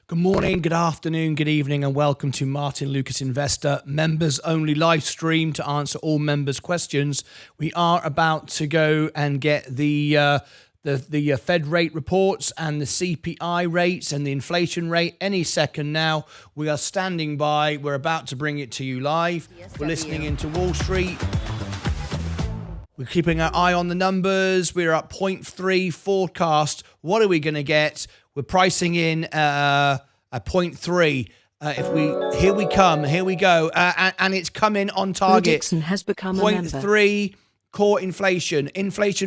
Good morning, good afternoon, good evening, and welcome to Martyn Lucas Investor members only live stream to answer all members' questions. We are about to go and get the Fed rate reports and the CPI rates and the inflation rate any second now. We are standing by. We're about to bring it to you live. We're listening into Wall Street. We're keeping our eye on the numbers. We're at 0.3 forecast. What are we going to get? We're pricing in a 0.3. Here we go, and it's coming on target. Dixon has become a member. 0.3 core inflation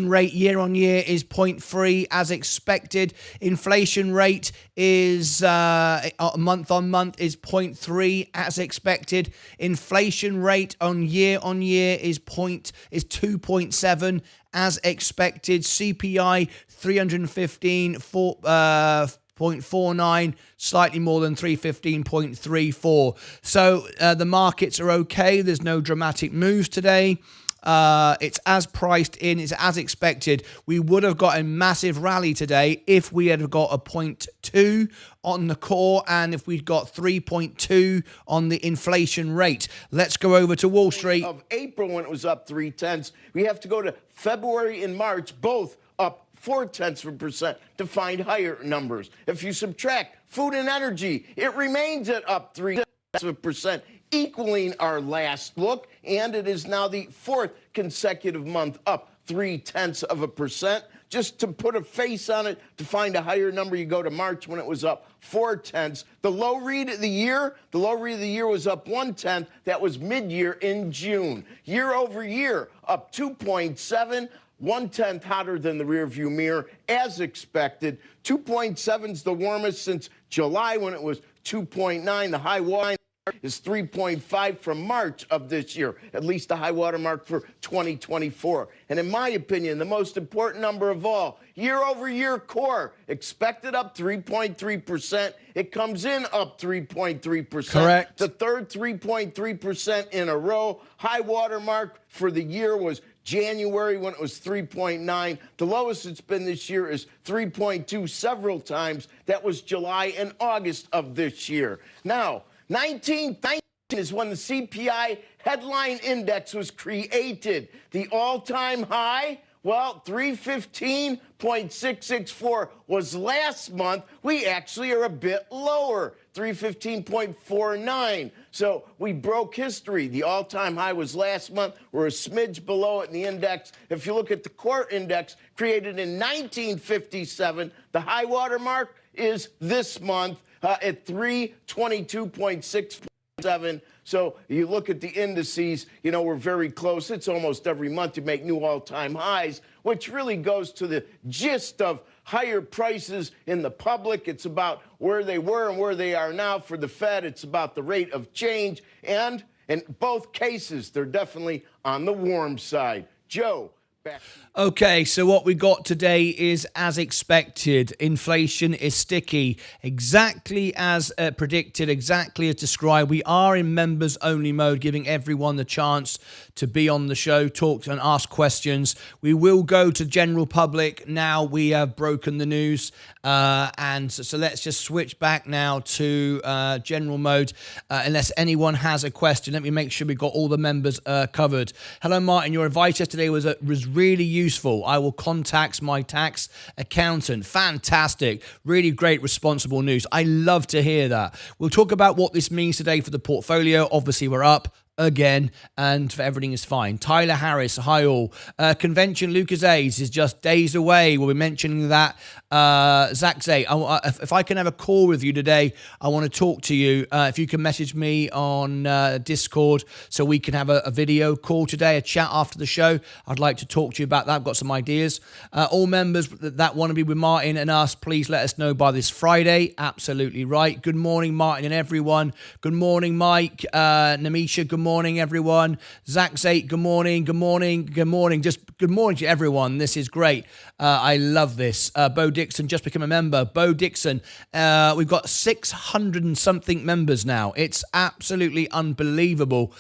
rate year on year is 0.3 as expected. Inflation rate is month on month is 0.3 as expected. Inflation rate on year is 2.7 as expected. CPI 315 0.49, slightly more than 315.34. So the markets are okay. There's no dramatic moves today. It's as priced in, it's as expected. We would have got a massive rally today if we had got a 0.2 on the core and if we'd got 3.2 on the inflation rate. Let's go over to Wall Street. Of April when it was up 0.3, we have to go to February and March, both up 0.4% to find higher numbers. If you subtract food and energy, it remains at up 0.3%. Equaling our last look, and it is now the fourth consecutive month up 0.3%. Just to put a face on it, to find a higher number, you go to March when it was up 0.4. The low read of the year was up 0.1. That was mid-year in June. Year over year, up 2.7. 0.1 hotter than the rearview mirror, as expected. 2.7 is the warmest since July when it was 2.9. The high water is 3.5 from March of this year, at least the high water mark for 2024. And in my opinion, the most important number of all, year-over-year core, expected up 3.3%. It comes in up 3.3%. Correct. The third 3.3% in a row. High water mark for the year was January when it was 3.9. The lowest it's been this year is 3.2 several times. That was July and August of this year. Now, 1919 is when the CPI headline index was created. The all-time high, well, 315.664 was last month. We actually are a bit lower, 315.49. So we broke history. The all-time high was last month. We're a smidge below it in the index. If you look at the core index created in 1957, the high water mark is this month at 322.67. So you look at the indices, you know, we're very close. It's almost every month you make new all-time highs, which really goes to the gist of higher prices in the public. It's about where they were and where they are now. For the Fed, it's about the rate of change. And in both cases, they're definitely on the warm side. Joe, back to you. Okay, so what we got today is as expected. Inflation is sticky, exactly as predicted, exactly as described. We are in members only mode, giving everyone the chance to be on the show, talk and ask questions. We will go to general public now. We have broken the news, and so let's just switch back now to general mode. Unless anyone has a question, let me make sure we've got all the members covered. Hello, Martyn. Your advice yesterday was really useful. I will contact my tax accountant. Fantastic. Really great, responsible news. I love to hear that. We'll talk about what this means today for the portfolio. Obviously, we're up again, and everything is fine. Tyler Harris, hi all. Convention Lucas A's is just days away. We'll be mentioning that. Zach Zay, if I can have a call with you today, I want to talk to you. If you can message me on Discord so we can have a video call today, a chat after the show. I'd like to talk to you about that. I've got some ideas. All members that want to be with Martyn and us, please let us know by this Friday. Absolutely right. Good morning, Martyn and everyone. Good morning, Mike. Namisha, good morning, everyone. Zach Zay, good morning, good morning, good morning. Just good morning to everyone. This is great. I love this. Bo Dixon just became a member. Bo Dixon, we've got 600 and something members now. It's absolutely unbelievable.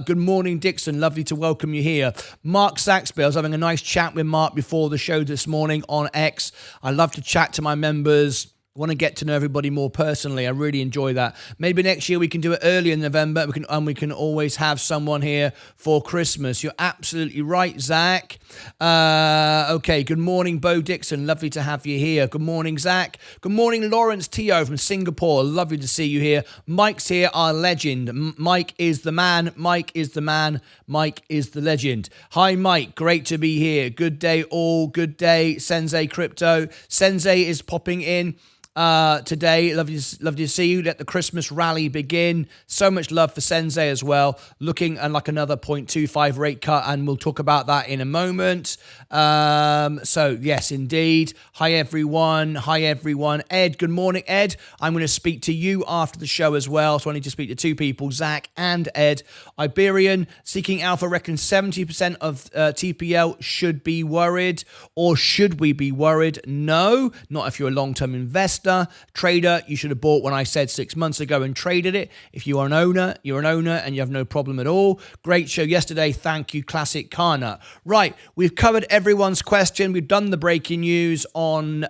Good morning, Dixon. Lovely to welcome you here. Mark Saxby, I was having a nice chat with Mark before the show this morning on X. I love to chat to my members. I want to get to know everybody more personally. I really enjoy that. Maybe next year we can do it early in November. We can always have someone here for Christmas. You're absolutely right, Zach. Okay, good morning, Bo Dixon. Lovely to have you here. Good morning, Zach. Good morning, Lawrence Teo from Singapore. Lovely to see you here. Mike's here, our legend. Mike is the man. Mike is the man. Mike is the legend. Hi, Mike. Great to be here. Good day, all. Good day, Sensei Crypto. Sensei is popping in today. Lovely to see you. Let the Christmas rally begin. So much love for Sensei as well. Looking at like another 0.25 rate cut, and we'll talk about that in a moment. So yes, indeed. Hi everyone. Hi everyone. Ed, good morning, Ed. I'm going to speak to you after the show as well. So I need to speak to two people, Zach and Ed. Iberian Seeking Alpha reckons 70% of TPL should be worried, or should we be worried? No, not if you're a long-term investor. Trader, you should have bought when I said 6 months ago and traded it. If you are an owner, you're an owner and you have no problem at all. Great show yesterday. Thank you, Classic Carnut. Right, we've covered everyone's question. We've done the breaking news on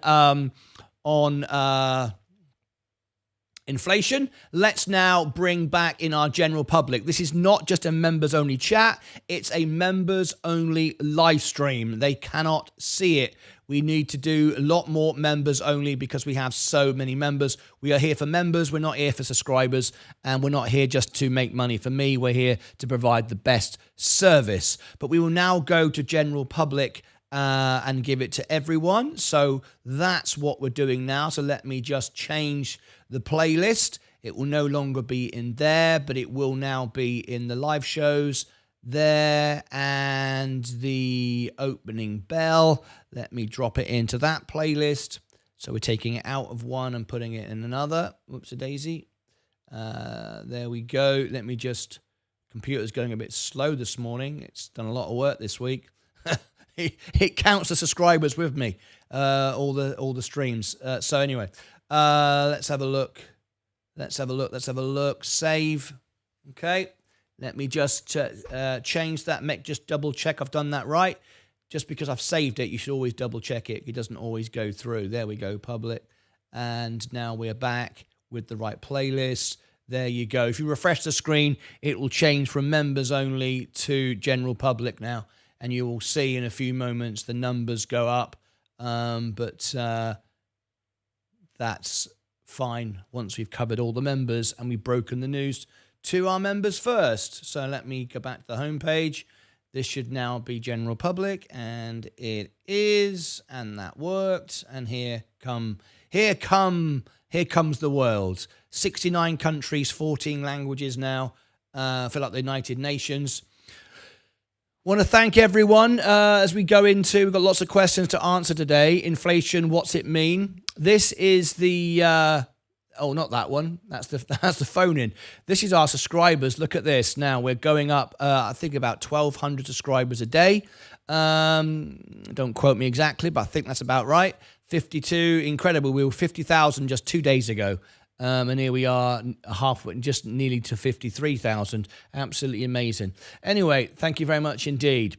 inflation. Let's now bring back in our general public. This is not just a members only chat. It's a members only live stream. They cannot see it. We need to do a lot more members only because we have so many members. We are here for members. We're not here for subscribers, and we're not here just to make money for me. We're here to provide the best service. But we will now go to general public and give it to everyone. So that's what we're doing now. So let me just change the playlist. It will no longer be in there, but it will now be in the live shows there and the opening bell. Let me drop it into that playlist. So we're taking it out of one and putting it in another. Whoops-a-daisy. There we go. Let me just... Computer's going a bit slow this morning. It's done a lot of work this week. It counts the subscribers with me, all the streams. So anyway, let's have a look. Let's have a look. Save. Okay. Let me just change that. Just double check I've done that right. Just because I've saved it, you should always double check it. It doesn't always go through. There we go, public. And now we're back with the right playlist. There you go. If you refresh the screen, it will change from members only to general public now. And you will see in a few moments the numbers go up. But that's fine once we've covered all the members and we've broken the news to our members first. So let me go back to the home page. This should now be general public, and it is, and that worked. And here comes the world. 69 countries, 14 languages now. Feel like the United Nations. Want to thank everyone as we go into. We've got lots of questions to answer today. Inflation, what's it mean? This is the. Oh, not that one. That's the phone in. This is our subscribers. Look at this. Now we're going up, I think about 1,200 subscribers a day. Don't quote me exactly, but I think that's about right. 52, incredible. We were 50,000 just 2 days ago. And here we are halfway, just nearly to 53,000. Absolutely amazing. Anyway, thank you very much indeed.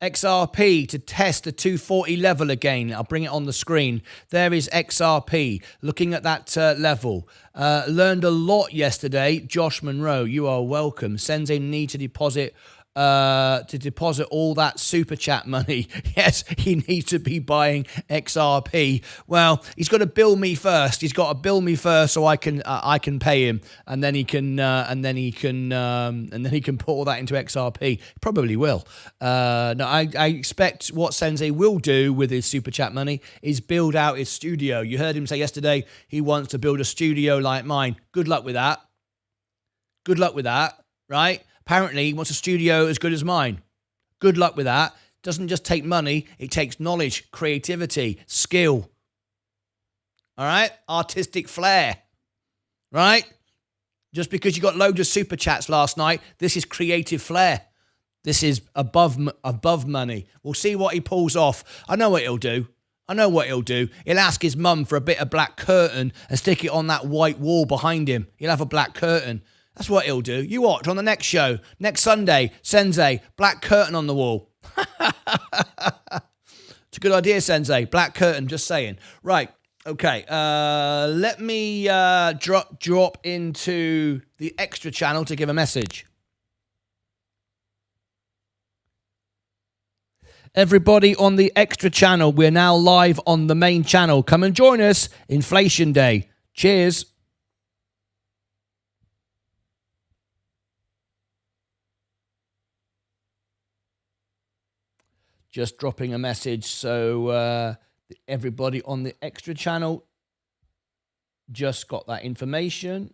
XRP to test the 240 level again. I'll bring it on the screen. There is XRP. Looking at that level. Learned a lot yesterday. Josh Monroe, you are welcome. Sensei need to deposit all that super chat money. Yes, he needs to be buying XRP. Well, he's got to bill me first. He's got to bill me first so I can pay him, and then he can put all that into XRP. Probably will. No, I expect what Sensei will do with his super chat money is build out his studio. You heard him say yesterday he wants to build a studio like mine. Good luck with that. Good luck with that, right? Apparently, he wants a studio as good as mine. Good luck with that. Doesn't just take money. It takes knowledge, creativity, skill. All right? Artistic flair. Right? Just because you got loads of super chats last night, this is creative flair. This is above money. We'll see what he pulls off. I know what he'll do. He'll ask his mum for a bit of black curtain and stick it on that white wall behind him. He'll have a black curtain. That's what he'll do. You watch on the next show, next Sunday, Sensei, black curtain on the wall. It's a good idea, Sensei. Black curtain, just saying. Right. Okay, let me drop into the extra channel to give a message. Everybody on the extra channel, we're now live on the main channel. Come and join us, Inflation Day. Cheers. Just dropping a message so everybody on the extra channel just got that information.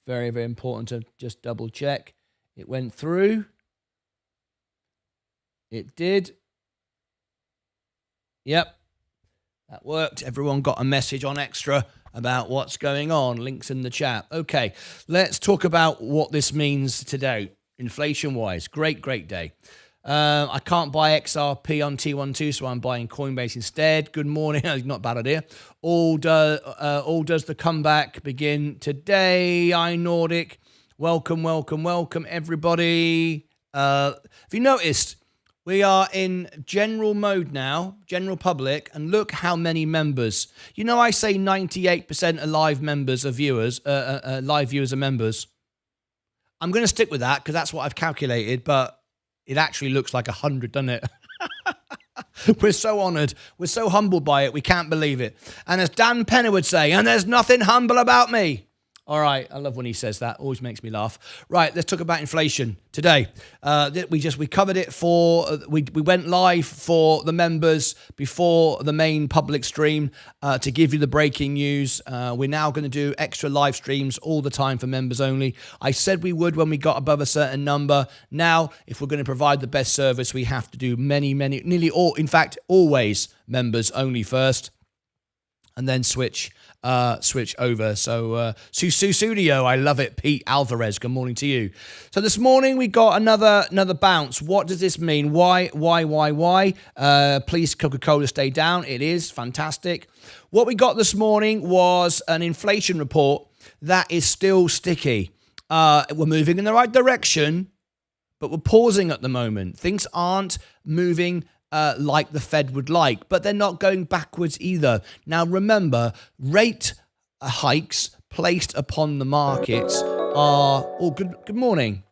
Very, very important to just double check. It went through. It did. Yep. That worked. Everyone got a message on extra about what's going on. Links in the chat. Okay. Let's talk about what this means today, inflation-wise. Great day. I can't buy XRP on T12, so I'm buying Coinbase instead. Good morning. Not a bad idea. All does the comeback begin today? iNordic. Welcome, everybody. Have you noticed we are in general mode now, general public, and look how many members. You know, I say 98% of live members are viewers, live viewers are members. I'm going to stick with that because that's what I've calculated, but it actually looks like 100, doesn't it? We're so honoured. We're so humbled by it. We can't believe it. And as Dan Penner would say, and there's nothing humble about me. All right. I love when he says that. Always makes me laugh. Right. Let's talk about inflation today. We covered it we went live for the members before the main public stream to give you the breaking news. We're now going to do extra live streams all the time for members only. I said we would when we got above a certain number. Now, if we're going to provide the best service, we have to do nearly all, in fact, always members only first, and then switch over. So Studio, I love it. Pete Alvarez, good morning to you. So this morning we got another bounce. What does this mean? Why? Please Coca-Cola stay down. It is fantastic. What we got this morning was an inflation report that is still sticky. We're moving in the right direction, but we're pausing at the moment. Things aren't moving like the Fed would like, but they're not going backwards either. Now, remember, rate hikes placed upon the markets are... Oh, good morning.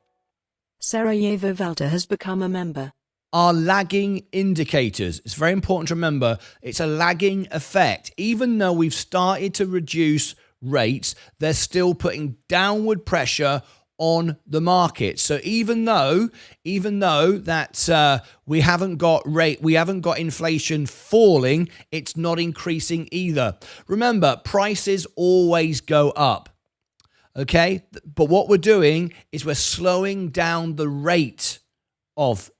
Sarajevo Valter has become a member. Are lagging indicators. It's very important to remember it's a lagging effect. Even though we've started to reduce rates, they're still putting downward pressure on the market. So even though that we haven't got inflation falling, it's not increasing either. Remember, prices always go up. Okay? But what we're doing is we're slowing down the rate of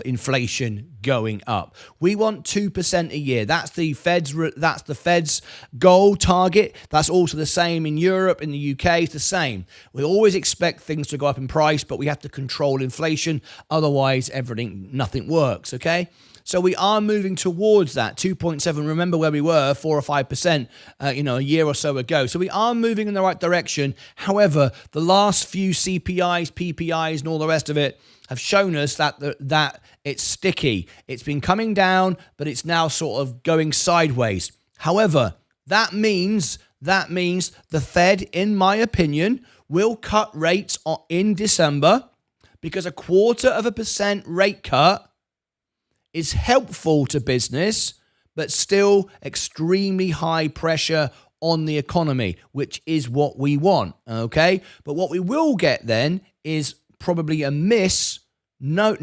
inflation going up. We want 2% a year. That's the Fed's goal target. That's also the same in Europe, in the UK. It's the same. We always expect things to go up in price, but we have to control inflation. Otherwise, nothing works. Okay. So we are moving towards that 2.7. Remember where we were, 4 or 5%, a year or so ago. So we are moving in the right direction. However, the last few CPIs, PPIs, and all the rest of it have shown us that it's sticky. It's been coming down, but it's now sort of going sideways. However, that means the Fed, in my opinion, will cut rates in December, because a 0.25% rate cut is helpful to business, but still extremely high pressure on the economy, which is what we want, okay? But what we will get then is probably a miss, no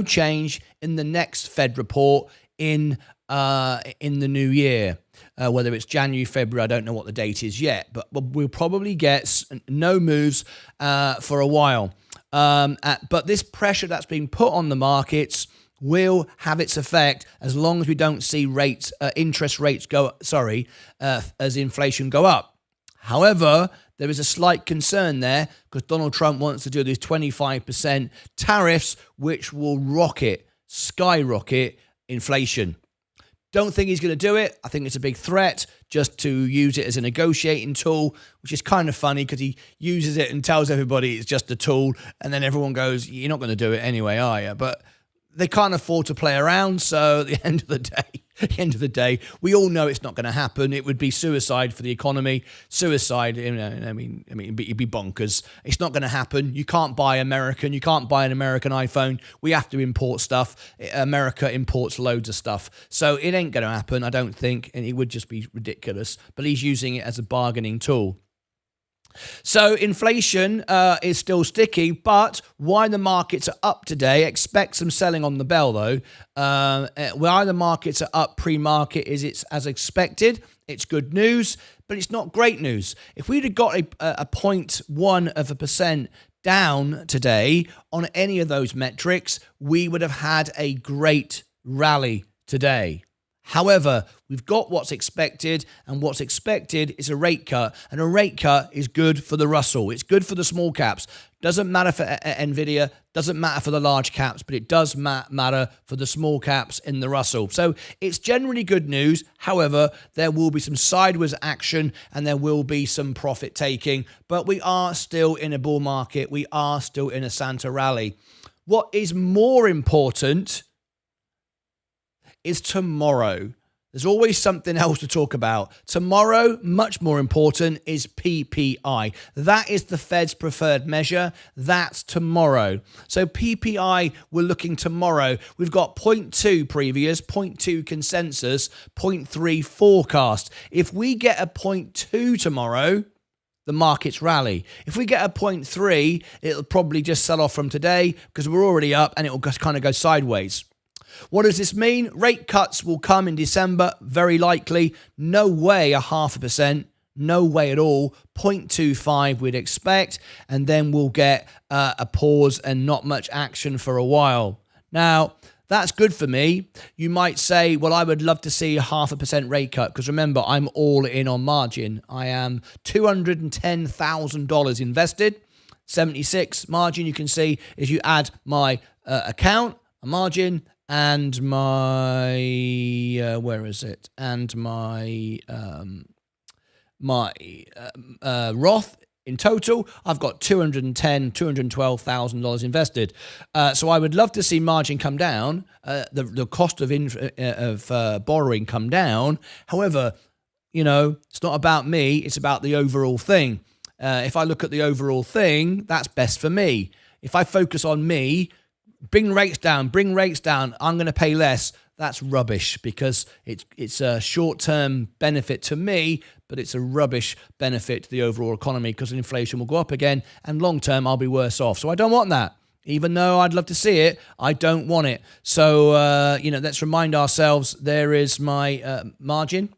change in the next Fed report in the new year. Whether it's January, February, I don't know what the date is yet, but we'll probably get no moves for a while. But this pressure that's being put on the markets will have its effect as long as we don't see interest rates as inflation go up. However, there is a slight concern there because Donald Trump wants to do these 25% tariffs, which will skyrocket inflation. Don't think he's going to do it. I think it's a big threat just to use it as a negotiating tool, which is kind of funny because he uses it and tells everybody it's just a tool, and then everyone goes, "You're not going to do it anyway, are you?" But they can't afford to play around. So at the end of the day, we all know it's not going to happen. It would be suicide for the economy. Suicide, I mean, it'd be bonkers. It's not going to happen. You can't buy American. You can't buy an American iPhone. We have to import stuff. America imports loads of stuff. So it ain't going to happen, I don't think. And it would just be ridiculous. But he's using it as a bargaining tool. So inflation is still sticky, but why the markets are up today, expect some selling on the bell though. Why the markets are up pre-market is it's as expected. It's good news, but it's not great news. If we'd have got a 0.1% down today on any of those metrics, we would have had a great rally today. However, we've got what's expected, and what's expected is a rate cut, and a rate cut is good for the Russell. It's good for the small caps. Doesn't matter for Nvidia, doesn't matter for the large caps, but it does matter for the small caps in the Russell. So it's generally good news. However, there will be some sideways action and there will be some profit taking, but we are still in a bull market. We are still in a Santa rally. What is more important is tomorrow. There's always something else to talk about. Tomorrow, much more important, is PPI. That is the Fed's preferred measure. That's tomorrow. So PPI, we're looking tomorrow. We've got 0.2 previous, 0.2 consensus, 0.3 forecast. If we get a 0.2 tomorrow, the markets rally. If we get a 0.3, it'll probably just sell off from today because we're already up and it will just kind of go sideways. What does this mean? Rate cuts will come in December, very likely. No way 0.5%, no way at all. 0.25 we'd expect, and then we'll get a pause and not much action for a while. Now, that's good for me. You might say, well, I would love to see a 0.5% rate cut because remember, I'm all in on margin. I am $210,000 invested, 76 margin. You can see if you add my account, a margin, and my where is it? And my Roth in total, I've got $212,000 invested. So I would love to see margin come down, the cost of borrowing come down. However, it's not about me; it's about the overall thing. If I look at the overall thing, that's best for me. If I focus on me, bring rates down, I'm going to pay less. That's rubbish because it's a short-term benefit to me, but it's a rubbish benefit to the overall economy because inflation will go up again and long-term I'll be worse off. So I don't want that. Even though I'd love to see it, I don't want it. So, let's remind ourselves there is my margin.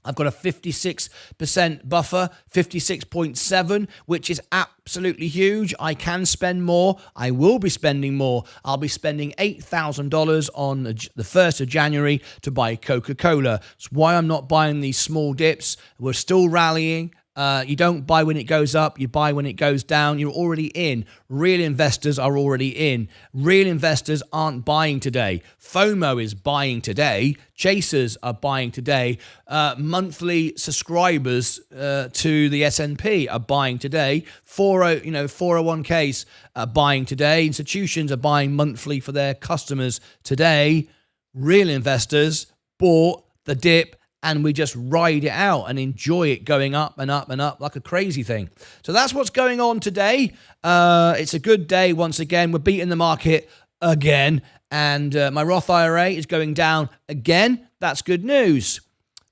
I've got a 56% buffer, 56.7, which is absolutely huge. I can spend more. I will be spending more. I'll be spending $8,000 on the 1st of January to buy Coca-Cola. That's why I'm not buying these small dips. We're still rallying. You don't buy when it goes up, you buy when it goes down. You're already in. Real investors are already in. Real investors aren't buying today. FOMO is buying today. Chasers are buying today. Monthly subscribers to the S&P are buying today. 401ks are buying today. Institutions are buying monthly for their customers today. Real investors bought the dip, and we just ride it out and enjoy it going up and up and up like a crazy thing. So that's what's going on today. It's a good day once again. We're beating the market again. And my Roth IRA is going down again. That's good news.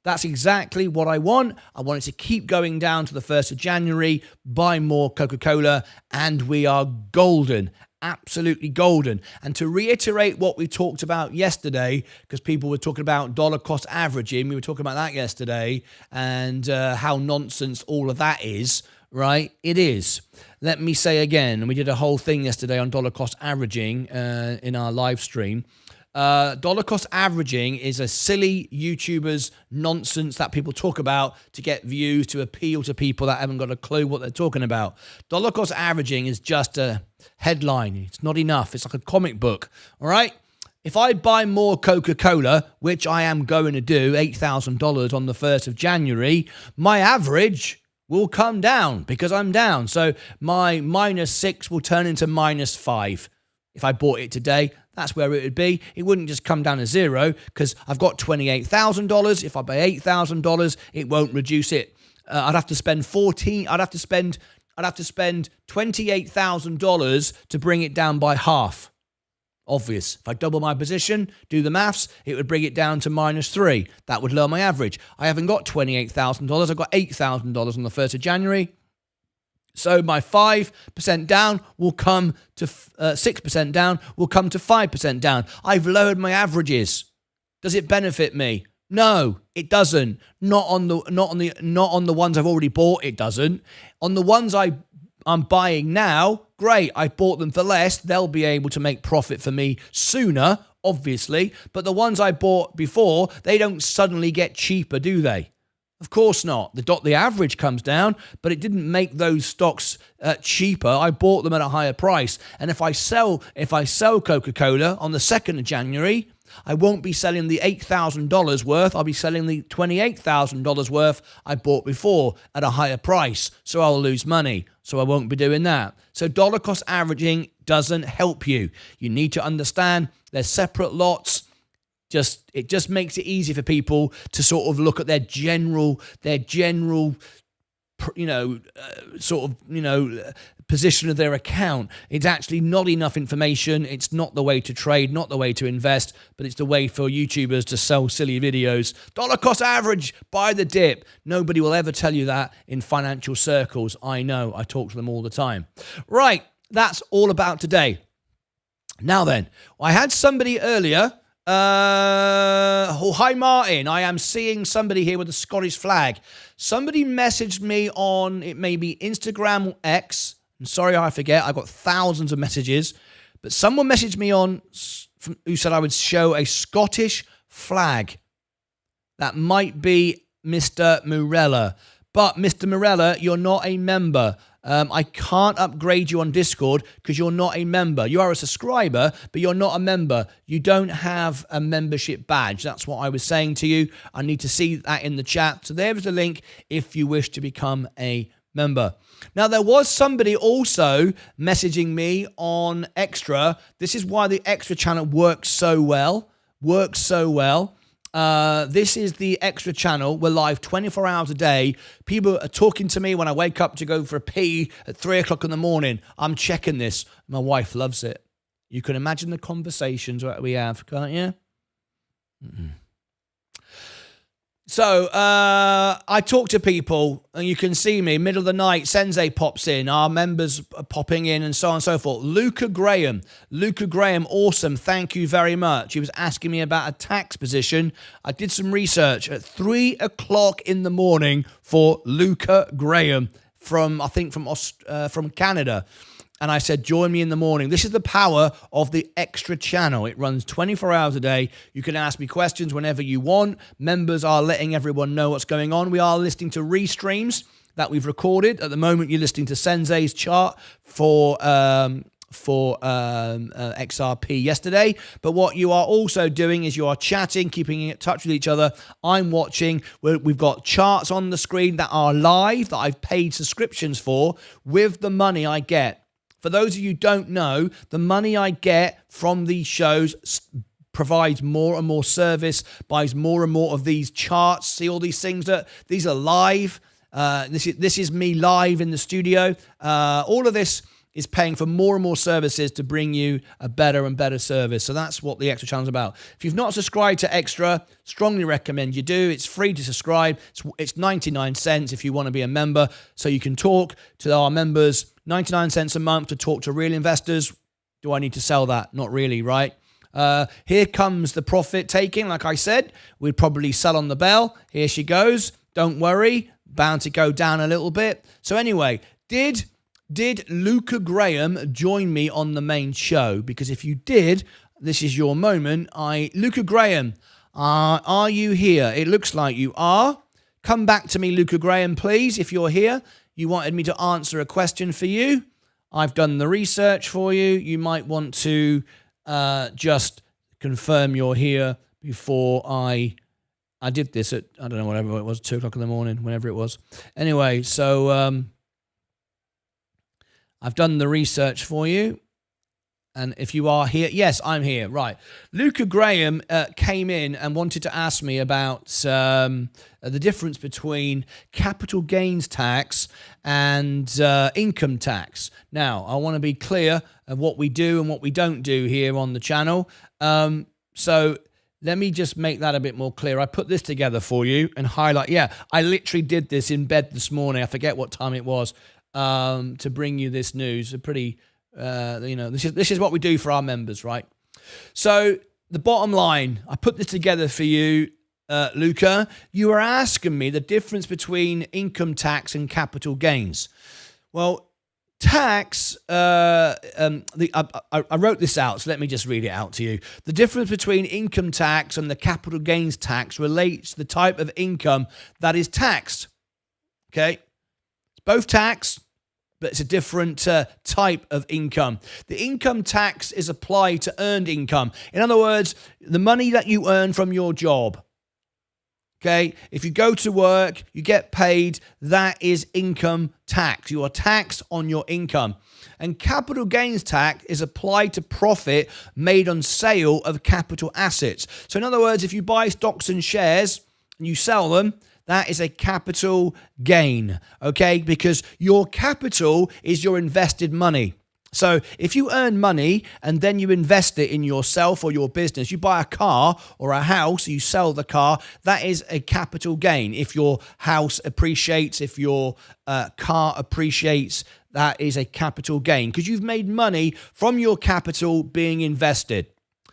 That's exactly what I want. I want it to keep going down to the 1st of January, buy more Coca-Cola, and we are golden. Absolutely golden. And to reiterate what we talked about yesterday, because people were talking about dollar cost averaging, we were talking about that yesterday, and how nonsense all of that is, right? It is. Let me say again, and we did a whole thing yesterday on dollar cost averaging in our live stream. Dollar cost averaging is a silly YouTubers nonsense that people talk about to get views, to appeal to people that haven't got a clue what they're talking about. Dollar cost averaging is just a headline. It's not enough. It's like a comic book. All right. If I buy more Coca-Cola, which I am going to do, $8,000 on the 1st of January, my average will come down because I'm down. So my -6 will turn into -5. If I bought it today, that's where it would be. It wouldn't just come down to zero because I've got $28,000. If I pay $8,000, it won't reduce it. I'd have to spend $28,000 to bring it down by half. Obvious. If I double my position, do the maths, it would bring it down to -3. That would lower my average. I haven't got $28,000. I've got $8,000 on the 1st of January. So my 5% down will come to 6% down will come to 5% down. I've lowered my averages. Does it benefit me? No, it doesn't. Not on the ones I've already bought, it doesn't. On the ones I'm buying now, great. I bought them for less. They'll be able to make profit for me sooner, obviously. But the ones I bought before, they don't suddenly get cheaper, do they? Of course not. The average comes down, but it didn't make those stocks cheaper. I bought them at a higher price. And if I sell Coca-Cola on the 2nd of January, I won't be selling the $8,000 worth. I'll be selling the $28,000 worth I bought before at a higher price. So I'll lose money. So I won't be doing that. So dollar cost averaging doesn't help you. You need to understand they're separate lots. It just makes it easy for people to sort of look at their general position of their account. It's actually not enough information. It's not the way to trade, not the way to invest, but it's the way for YouTubers to sell silly videos. Dollar cost average, buy the dip. Nobody will ever tell you that in financial circles. I know, I talk to them all the time. Right, that's all about today. Now then, I had somebody earlier. Hi Martin, I am seeing somebody here with a Scottish flag. Somebody messaged me on, it may be Instagram or X. I'm sorry, I forget. I've got thousands of messages. But someone messaged me who said I would show a Scottish flag. That might be Mr. Murella. But Mr. Murella, you're not a member. I can't upgrade you on Discord because you're not a member. You are a subscriber, but you're not a member. You don't have a membership badge. That's what I was saying to you. I need to see that in the chat. So there's the link if you wish to become a member. Now, there was somebody also messaging me on Extra. This is why the Extra channel works so well. This is the Extra channel. We're live 24 hours a day. People are talking to me when I wake up to go for a pee at 3 o'clock in the morning. I'm checking this. My wife loves it. You can imagine the conversations that we have, can't you? So I talk to people, and you can see me, middle of the night, Sensei pops in, our members are popping in, and so on and so forth. Luca Graham, awesome, thank you very much. He was asking me about a tax position. I did some research at 3 o'clock in the morning for Luca Graham from Canada. And I said, join me in the morning. This is the power of the Extra channel. It runs 24 hours a day. You can ask me questions whenever you want. Members are letting everyone know what's going on. We are listening to restreams that we've recorded. At the moment, you're listening to Sensei's chart for XRP yesterday. But what you are also doing is you are chatting, keeping in touch with each other. I'm watching. We've got charts on the screen that are live, that I've paid subscriptions for, with the money I get. For those of you who don't know, the money I get from these shows provides more and more service, buys more and more of these charts. See all these things these are live. This is me live in the studio. All of this is paying for more and more services to bring you a better and better service. So that's what the Extra channel is about. If you've not subscribed to Extra, strongly recommend you do. It's free to subscribe. It's 99 cents if you want to be a member, so you can talk to our members. 99 cents a month to talk to real investors. Do I need to sell that? Not really, right? Here comes the profit taking. Like I said, we'd probably sell on the bell. Here she goes. Don't worry. Bound to go down a little bit. So anyway, did Luca Graham join me on the main show? Because if you did, this is your moment. Luca Graham, are you here? It looks like you are. Come back to me, Luca Graham, please, if you're here. You wanted me to answer a question for you. I've done the research for you. You might want to just confirm you're here before I did this at, I don't know, whatever it was, 2 o'clock in the morning, whenever it was. Anyway, so I've done the research for you. And if you are here, yes, I'm here. Right. Luca Graham came in and wanted to ask me about the difference between capital gains tax and income tax. Now, I want to be clear of what we do and what we don't do here on the channel. So let me just make that a bit more clear. I put this together for you and highlight. Yeah, I literally did this in bed this morning. I forget what time it was to bring you this news. A pretty... this is what we do for our members, right? So the bottom line, I put this together for you, Luca. You were asking me the difference between income tax and capital gains. Well, tax, I wrote this out, so let me just read it out to you. The difference between income tax and the capital gains tax relates to the type of income that is taxed. Okay? It's both taxed, but it's a different type of income. The income tax is applied to earned income. In other words, the money that you earn from your job. Okay, if you go to work, you get paid, that is income tax. You are taxed on your income. And capital gains tax is applied to profit made on sale of capital assets. So in other words, if you buy stocks and shares and you sell them, that is a capital gain, okay? Because your capital is your invested money. So if you earn money and then you invest it in yourself or your business, you buy a car or a house, you sell the car, that is a capital gain. If your house appreciates, if your car appreciates, that is a capital gain because you've made money from your capital being invested.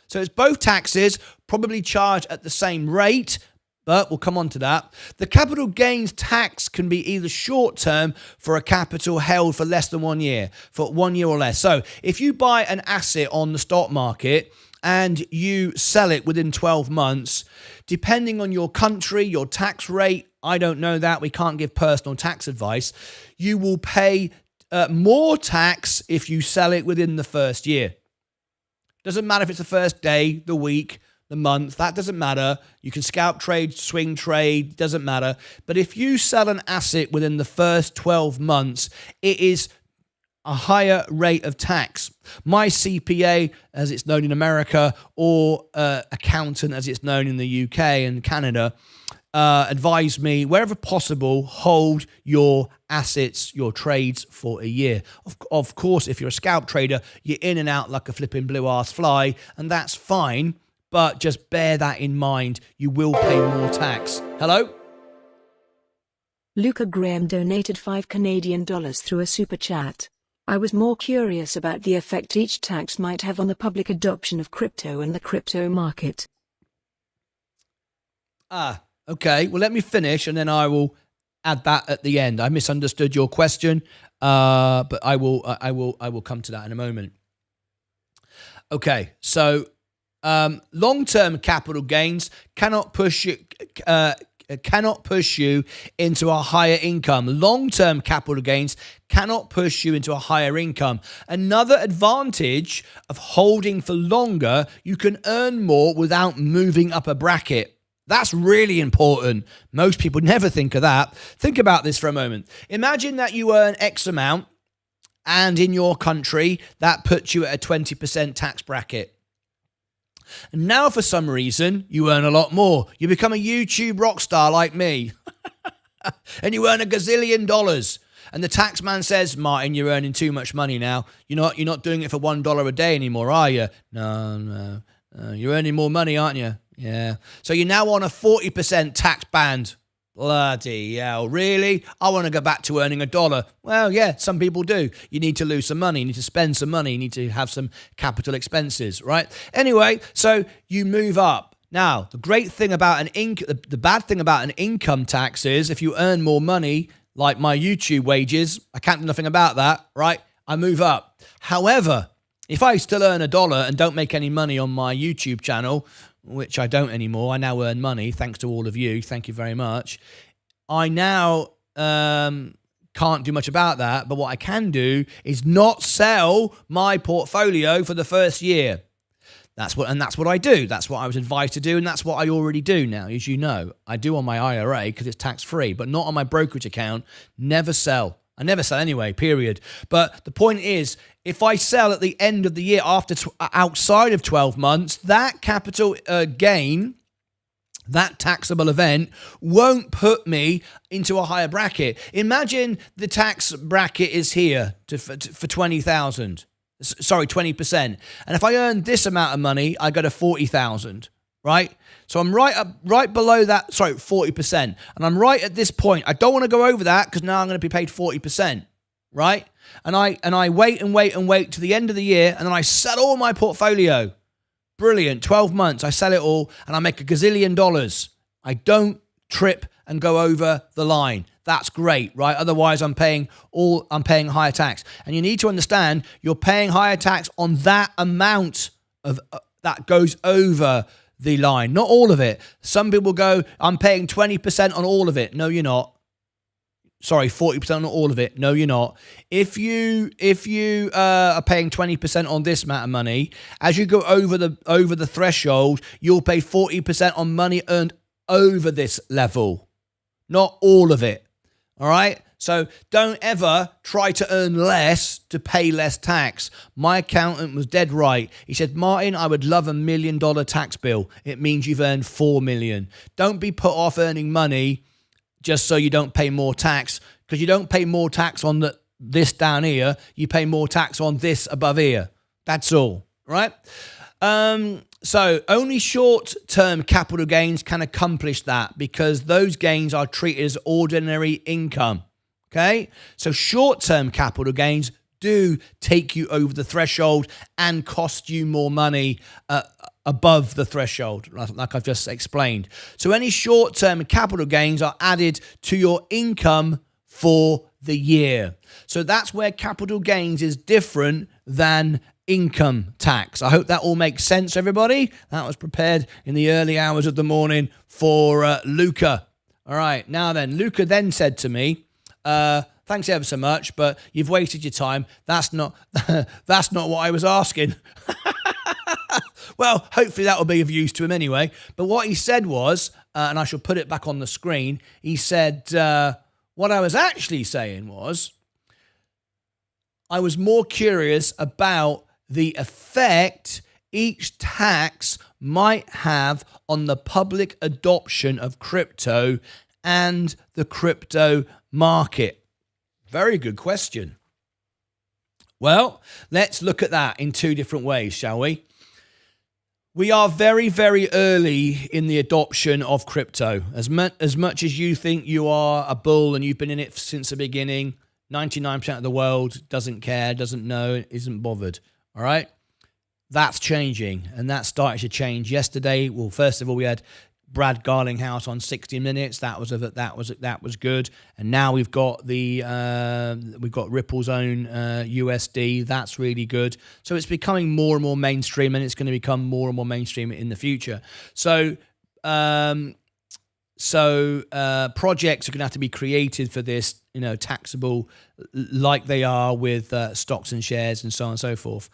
So it's both taxes, probably charged at the same rate, but we'll come on to that. The capital gains tax can be either short-term for a capital held for less than 1 year, for 1 year or less. So if you buy an asset on the stock market and you sell it within 12 months, depending on your country, your tax rate, I don't know that, we can't give personal tax advice, you will pay more tax if you sell it within the first year. Doesn't matter if it's the first day, the week, the month, that doesn't matter. You can scalp trade, swing trade, doesn't matter. But if you sell an asset within the first 12 months, it is a higher rate of tax. My CPA, as it's known in America, or accountant, as it's known in the UK and Canada, advised me, wherever possible, hold your assets, your trades for a year. Of course, if you're a scalp trader, you're in and out like a flipping blue-ass fly, and that's fine. But just bear that in mind. You will pay more tax. Hello? Luca Graham donated $5 through a super chat. I was more curious about the effect each tax might have on the public adoption of crypto and the crypto market. Okay. Well, let me finish and then I will add that at the end. I misunderstood your question, but I will come to that in a moment. Okay. So, long-term capital gains cannot push you into a higher income. Long-term capital gains cannot push you into a higher income. Another advantage of holding for longer, you can earn more without moving up a bracket. That's really important. Most people never think of that. Think about this for a moment. Imagine that you earn X amount, and in your country, that puts you at a 20% tax bracket. And now, for some reason, you earn a lot more. You become a YouTube rock star like me. And you earn $1 gazillion. And the tax man says, Martyn, you're earning too much money now. You're not doing it for $1 a day anymore, are you? No. You're earning more money, aren't you? Yeah. So you're now on a 40% tax band. Bloody hell, really? I want to go back to earning $1. Well, yeah, some people do. You need to lose some money. You need to spend some money. You need to have some capital expenses, right? Anyway, so you move up. Now, the great thing about the bad thing about an income tax is if you earn more money, like my YouTube wages, I can't do nothing about that, right? I move up. However, if I still earn $1 and don't make any money on my YouTube channel, which I don't anymore. I now earn money, thanks to all of you. Thank you very much. I now can't do much about that, but what I can do is not sell my portfolio for the first year. That's what I do. That's what I was advised to do, and that's what I already do now, as you know. I do on my IRA because it's tax-free, but not on my brokerage account. Never sell. I never sell anyway, period. But the point is, if I sell at the end of the year outside of 12 months, that capital gain, that taxable event, won't put me into a higher bracket. Imagine the tax bracket is here for 20,000. Sorry, 20%. And if I earn this amount of money, I go to 40,000, right? So I'm right below that, 40%. And I'm right at this point. I don't want to go over that because now I'm going to be paid 40%, right? And I wait to the end of the year, and then I sell all my portfolio. Brilliant. 12 months, I sell it all, and I make $1 gazillion. I don't trip and go over the line. That's great, right? Otherwise, I'm paying higher tax. And you need to understand you're paying higher tax on that amount of that goes over the line, not all of it. Some people go, I'm paying 20% on all of it. No, you're not. Sorry, 40% on all of it. No, you're not. If you are paying 20% on this amount of money, as you go over the threshold, you'll pay 40% on money earned over this level, not all of it. All right? So don't ever try to earn less to pay less tax. My accountant was dead right. He said, Martyn, I would love $1 million tax bill. It means you've earned $4 million. Don't be put off earning money just so you don't pay more tax, because you don't pay more tax on this down here. You pay more tax on this above here. That's all, right? So only short-term capital gains can accomplish that, because those gains are treated as ordinary income. Okay, so short-term capital gains do take you over the threshold and cost you more money above the threshold, like I've just explained. So any short-term capital gains are added to your income for the year. So that's where capital gains is different than income tax. I hope that all makes sense, everybody. That was prepared in the early hours of the morning for Luca. All right, now then, Luca then said to me, thanks ever so much, but you've wasted your time. That's not what I was asking. Well, hopefully that will be of use to him anyway. But what he said was, and I shall put it back on the screen, he said, what I was actually saying was, I was more curious about the effect each tax might have on the public adoption of crypto and the crypto market. Very good question. Well, let's look at that in two different ways, shall we? We are very, very early in the adoption of crypto. As much as you think you are a bull and you've been in it since the beginning, 99% of the world doesn't care, doesn't know, isn't bothered. All right? That's changing, and that started to change yesterday. Well, first of all, we had Brad Garlinghouse on 60 Minutes. That was good. And now we've got Ripple's own USD. That's really good. So it's becoming more and more mainstream, and it's going to become more and more mainstream in the future. So projects are going to have to be created for this, taxable, like they are with stocks and shares and so on and so forth.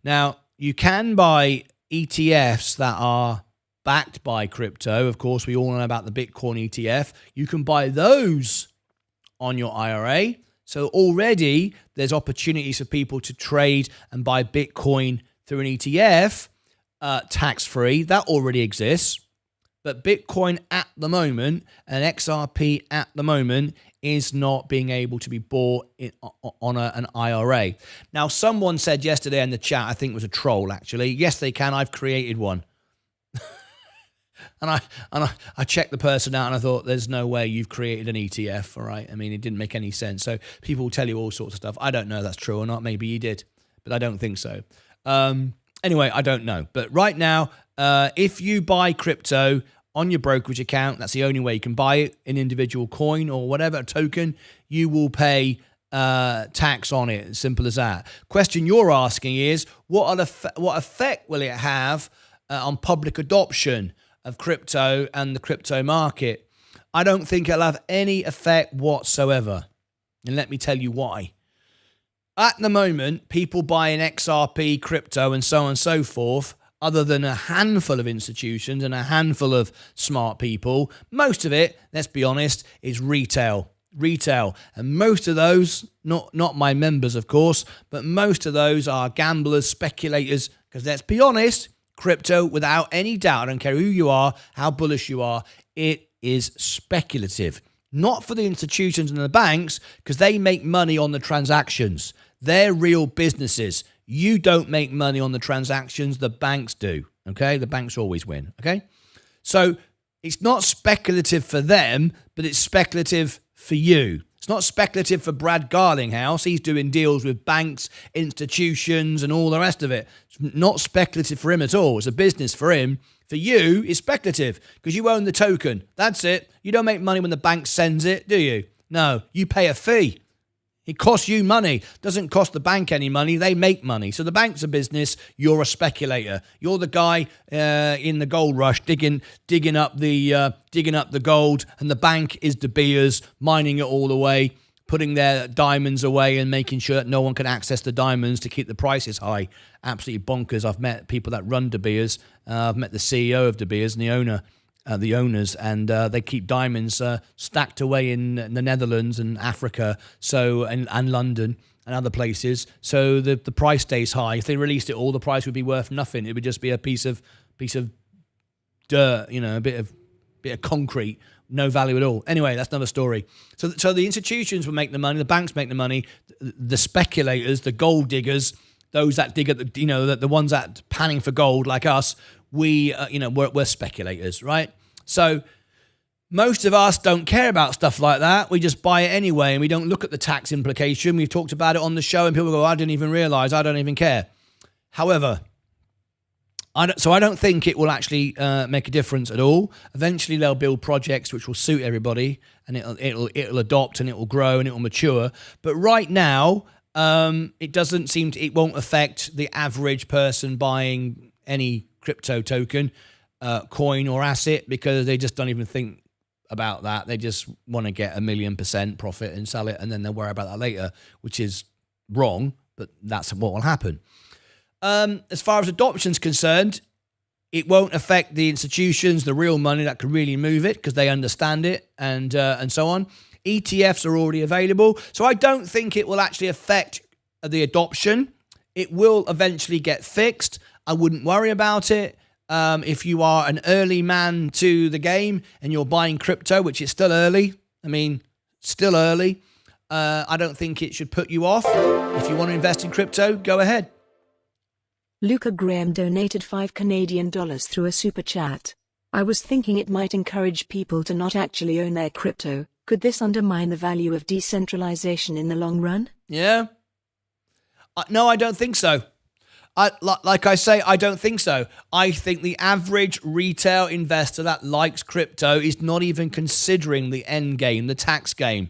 Now, you can buy ETFs that are backed by crypto. Of course, we all know about the Bitcoin ETF. You can buy those on your IRA. So already there's opportunities for people to trade and buy Bitcoin through an ETF, tax-free. That already exists. But Bitcoin at the moment and XRP at the moment is not being able to be bought on an IRA. Now, someone said yesterday in the chat, I think it was a troll actually, yes, they can. I've created one. And I checked the person out and I thought, there's no way you've created an ETF, all right? I mean, it didn't make any sense. So people will tell you all sorts of stuff. I don't know if that's true or not. Maybe you did, but I don't think so. Anyway, I don't know. But right now, if you buy crypto on your brokerage account, that's the only way you can buy it, an individual coin or whatever, a token, you will pay tax on it. As simple as that. Question you're asking is, what effect will it have on public adoption of crypto and the crypto market? I don't think it'll have any effect whatsoever. And let me tell you why. At the moment, people buying XRP, crypto, and so on and so forth, other than a handful of institutions and a handful of smart people, most of it, let's be honest, is retail. retail. And most of those, not my members, of course, but most of those are gamblers, speculators, because let's be honest, crypto, without any doubt, I don't care who you are, how bullish you are, it is speculative. Not for the institutions and the banks, because they make money on the transactions. They're real businesses. You don't make money on the transactions, the banks do, okay? The banks always win, okay? So it's not speculative for them, but it's speculative for you. It's not speculative for Brad Garlinghouse. He's doing deals with banks, institutions, and all the rest of it. It's not speculative for him at all. It's a business for him. For you, it's speculative because you own the token. That's it. You don't make money when the bank sends it, do you? No, you pay a fee. It costs you money. Doesn't cost the bank any money. They make money. So the bank's a business. You're a speculator. You're the guy in the gold rush digging up the gold, and the bank is De Beers mining it all away, putting their diamonds away, and making sure that no one can access the diamonds to keep the prices high. Absolutely bonkers. I've met people that run De Beers. I've met the CEO of De Beers and the owners, and they keep diamonds stacked away in the Netherlands and Africa, and London and other places. So the price stays high. If they released it all, the price would be worth nothing. It would just be a piece of dirt, a bit of concrete, no value at all. Anyway, that's another story. So the institutions will make the money, the banks make the money, the speculators, the gold diggers, those that dig at the ones that panning for gold like us. We're speculators, right? So most of us don't care about stuff like that. We just buy it anyway, and we don't look at the tax implication. We've talked about it on the show, and people go, I didn't even realize, I don't even care. However, I don't think it will actually make a difference at all. Eventually, they'll build projects which will suit everybody, and it'll adopt, and it will grow, and it will mature. But right now, it won't affect the average person buying any crypto token, coin or asset, because they just don't even think about that. They just want to get 1,000,000% profit and sell it, and then they'll worry about that later, which is wrong, but that's what will happen. As far as adoption's concerned, it won't affect the institutions, the real money that can really move it, because they understand it, and so on. ETFs are already available, so I don't think it will actually affect the adoption. It will eventually get fixed. I wouldn't worry about it. If you are an early man to the game and you're buying crypto, which is still early, still early, I don't think it should put you off. If you want to invest in crypto, go ahead. Luca Graham donated $5 through a super chat. I was thinking it might encourage people to not actually own their crypto. Could this undermine the value of decentralization in the long run? Yeah. No, I don't think so. Like I say, I don't think so. I think the average retail investor that likes crypto is not even considering the end game, the tax game.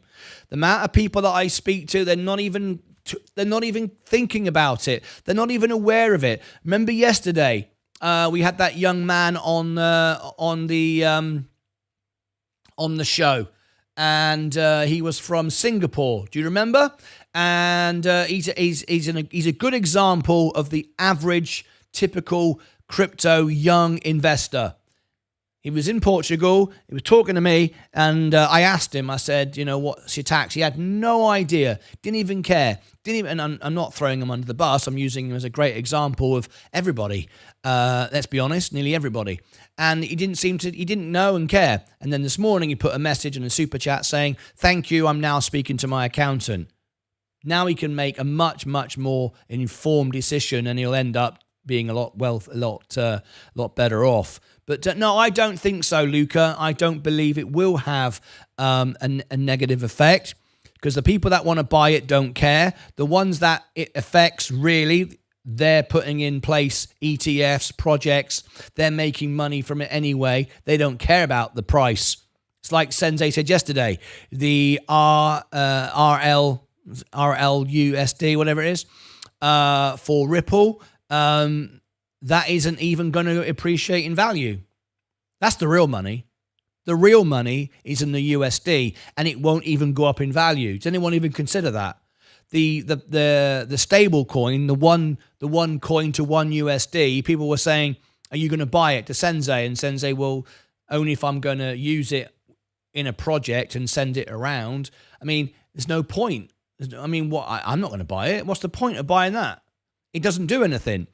The amount of people that I speak to, they're not even thinking about it. They're not even aware of it. Remember yesterday, we had that young man on the show, and he was from Singapore. Do you remember? And he's a good example of the average, typical crypto young investor. He was in Portugal. He was talking to me, and I asked him. I said, what's your tax? He had no idea. Didn't even care. And I'm not throwing him under the bus. I'm using him as a great example of everybody. Let's be honest, nearly everybody. And he didn't know and care. And then this morning he put a message in a super chat saying, "Thank you. I'm now speaking to my accountant." Now he can make a much, much more informed decision, and he'll end up being a lot better off. But no, I don't think so, Luca. I don't believe it will have a negative effect, because the people that want to buy it don't care. The ones that it affects, really, they're putting in place ETFs, projects. They're making money from it anyway. They don't care about the price. It's like Sensei said yesterday, the RLUSD, whatever it is, for Ripple, that isn't even going to appreciate in value. That's the real money. The real money is in the USD, and it won't even go up in value. Does anyone even consider that? The stable coin, the one coin to one USD, people were saying, are you going to buy it to Sensei? And Sensei, well, only if I'm going to use it in a project and send it around. I mean, there's no point. I'm not going to buy it. What's the point of buying that? It doesn't do anything.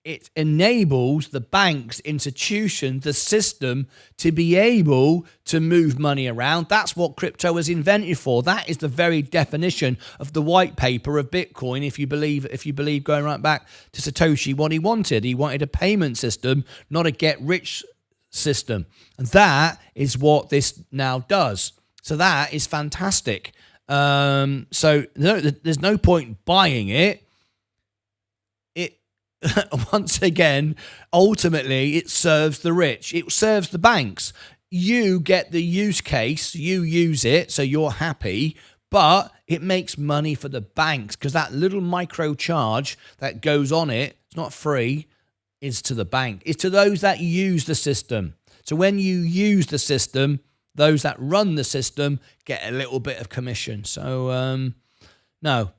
It enables the banks, institutions, the system to be able to move money around. That's what crypto was invented for. That is the very definition of the white paper of Bitcoin. If you believe going right back to Satoshi, what he wanted a payment system, not a get rich system. And that is what this now does. So that is fantastic. So no, there's no point buying it. Once again, ultimately, it serves the rich. It serves the banks. You get the use case. You use it, so you're happy. But it makes money for the banks because that little micro charge that goes on it, it's not free, is to the bank. It's to those that use the system. So when you use the system, those that run the system get a little bit of commission. So no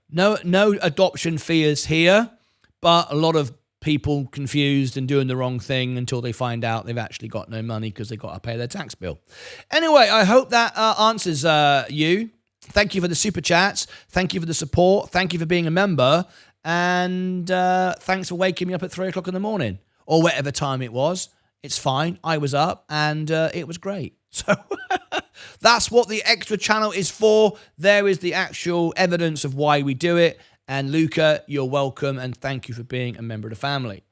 adoption fees here. But a lot of people confused and doing the wrong thing until they find out they've actually got no money because they've got to pay their tax bill. Anyway, I hope that answers you. Thank you for the super chats. Thank you for the support. Thank you for being a member. And thanks for waking me up at 3 o'clock in the morning or whatever time it was. It's fine. I was up and it was great. So that's what the extra channel is for. There is the actual evidence of why we do it. And Luca, you're welcome, and thank you for being a member of the family.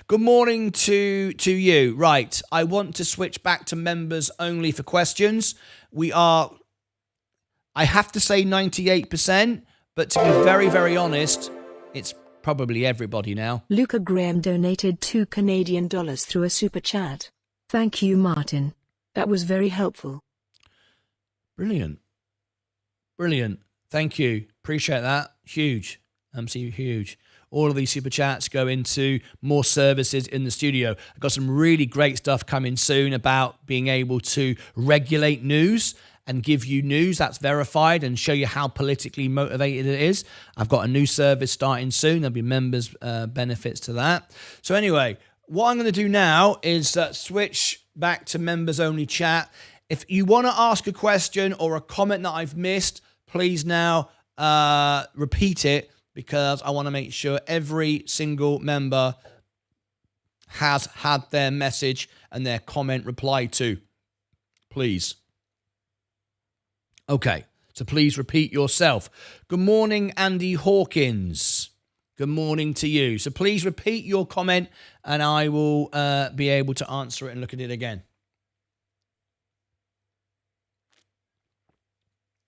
Good morning to you. Right, I want to switch back to members only for questions. I have to say 98%, but to be very, very honest, it's probably everybody now. Luca Graham donated $2 through a super chat. Thank you, Martin. That was very helpful. Brilliant. Thank you. Appreciate that. Huge. Huge. All of these super chats go into more services in the studio. I've got some really great stuff coming soon about being able to regulate news and give you news that's verified and show you how politically motivated it is. I've got a new service starting soon. There'll be members' benefits to that. So anyway, what I'm going to do now is switch back to members only chat. If you want to ask a question or a comment that I've missed, please now repeat it because I want to make sure every single member has had their message and their comment replied to. Please. Okay, so please repeat yourself. Good morning, Andy Hawkins. Good morning to you. So please repeat your comment and I will be able to answer it and look at it again.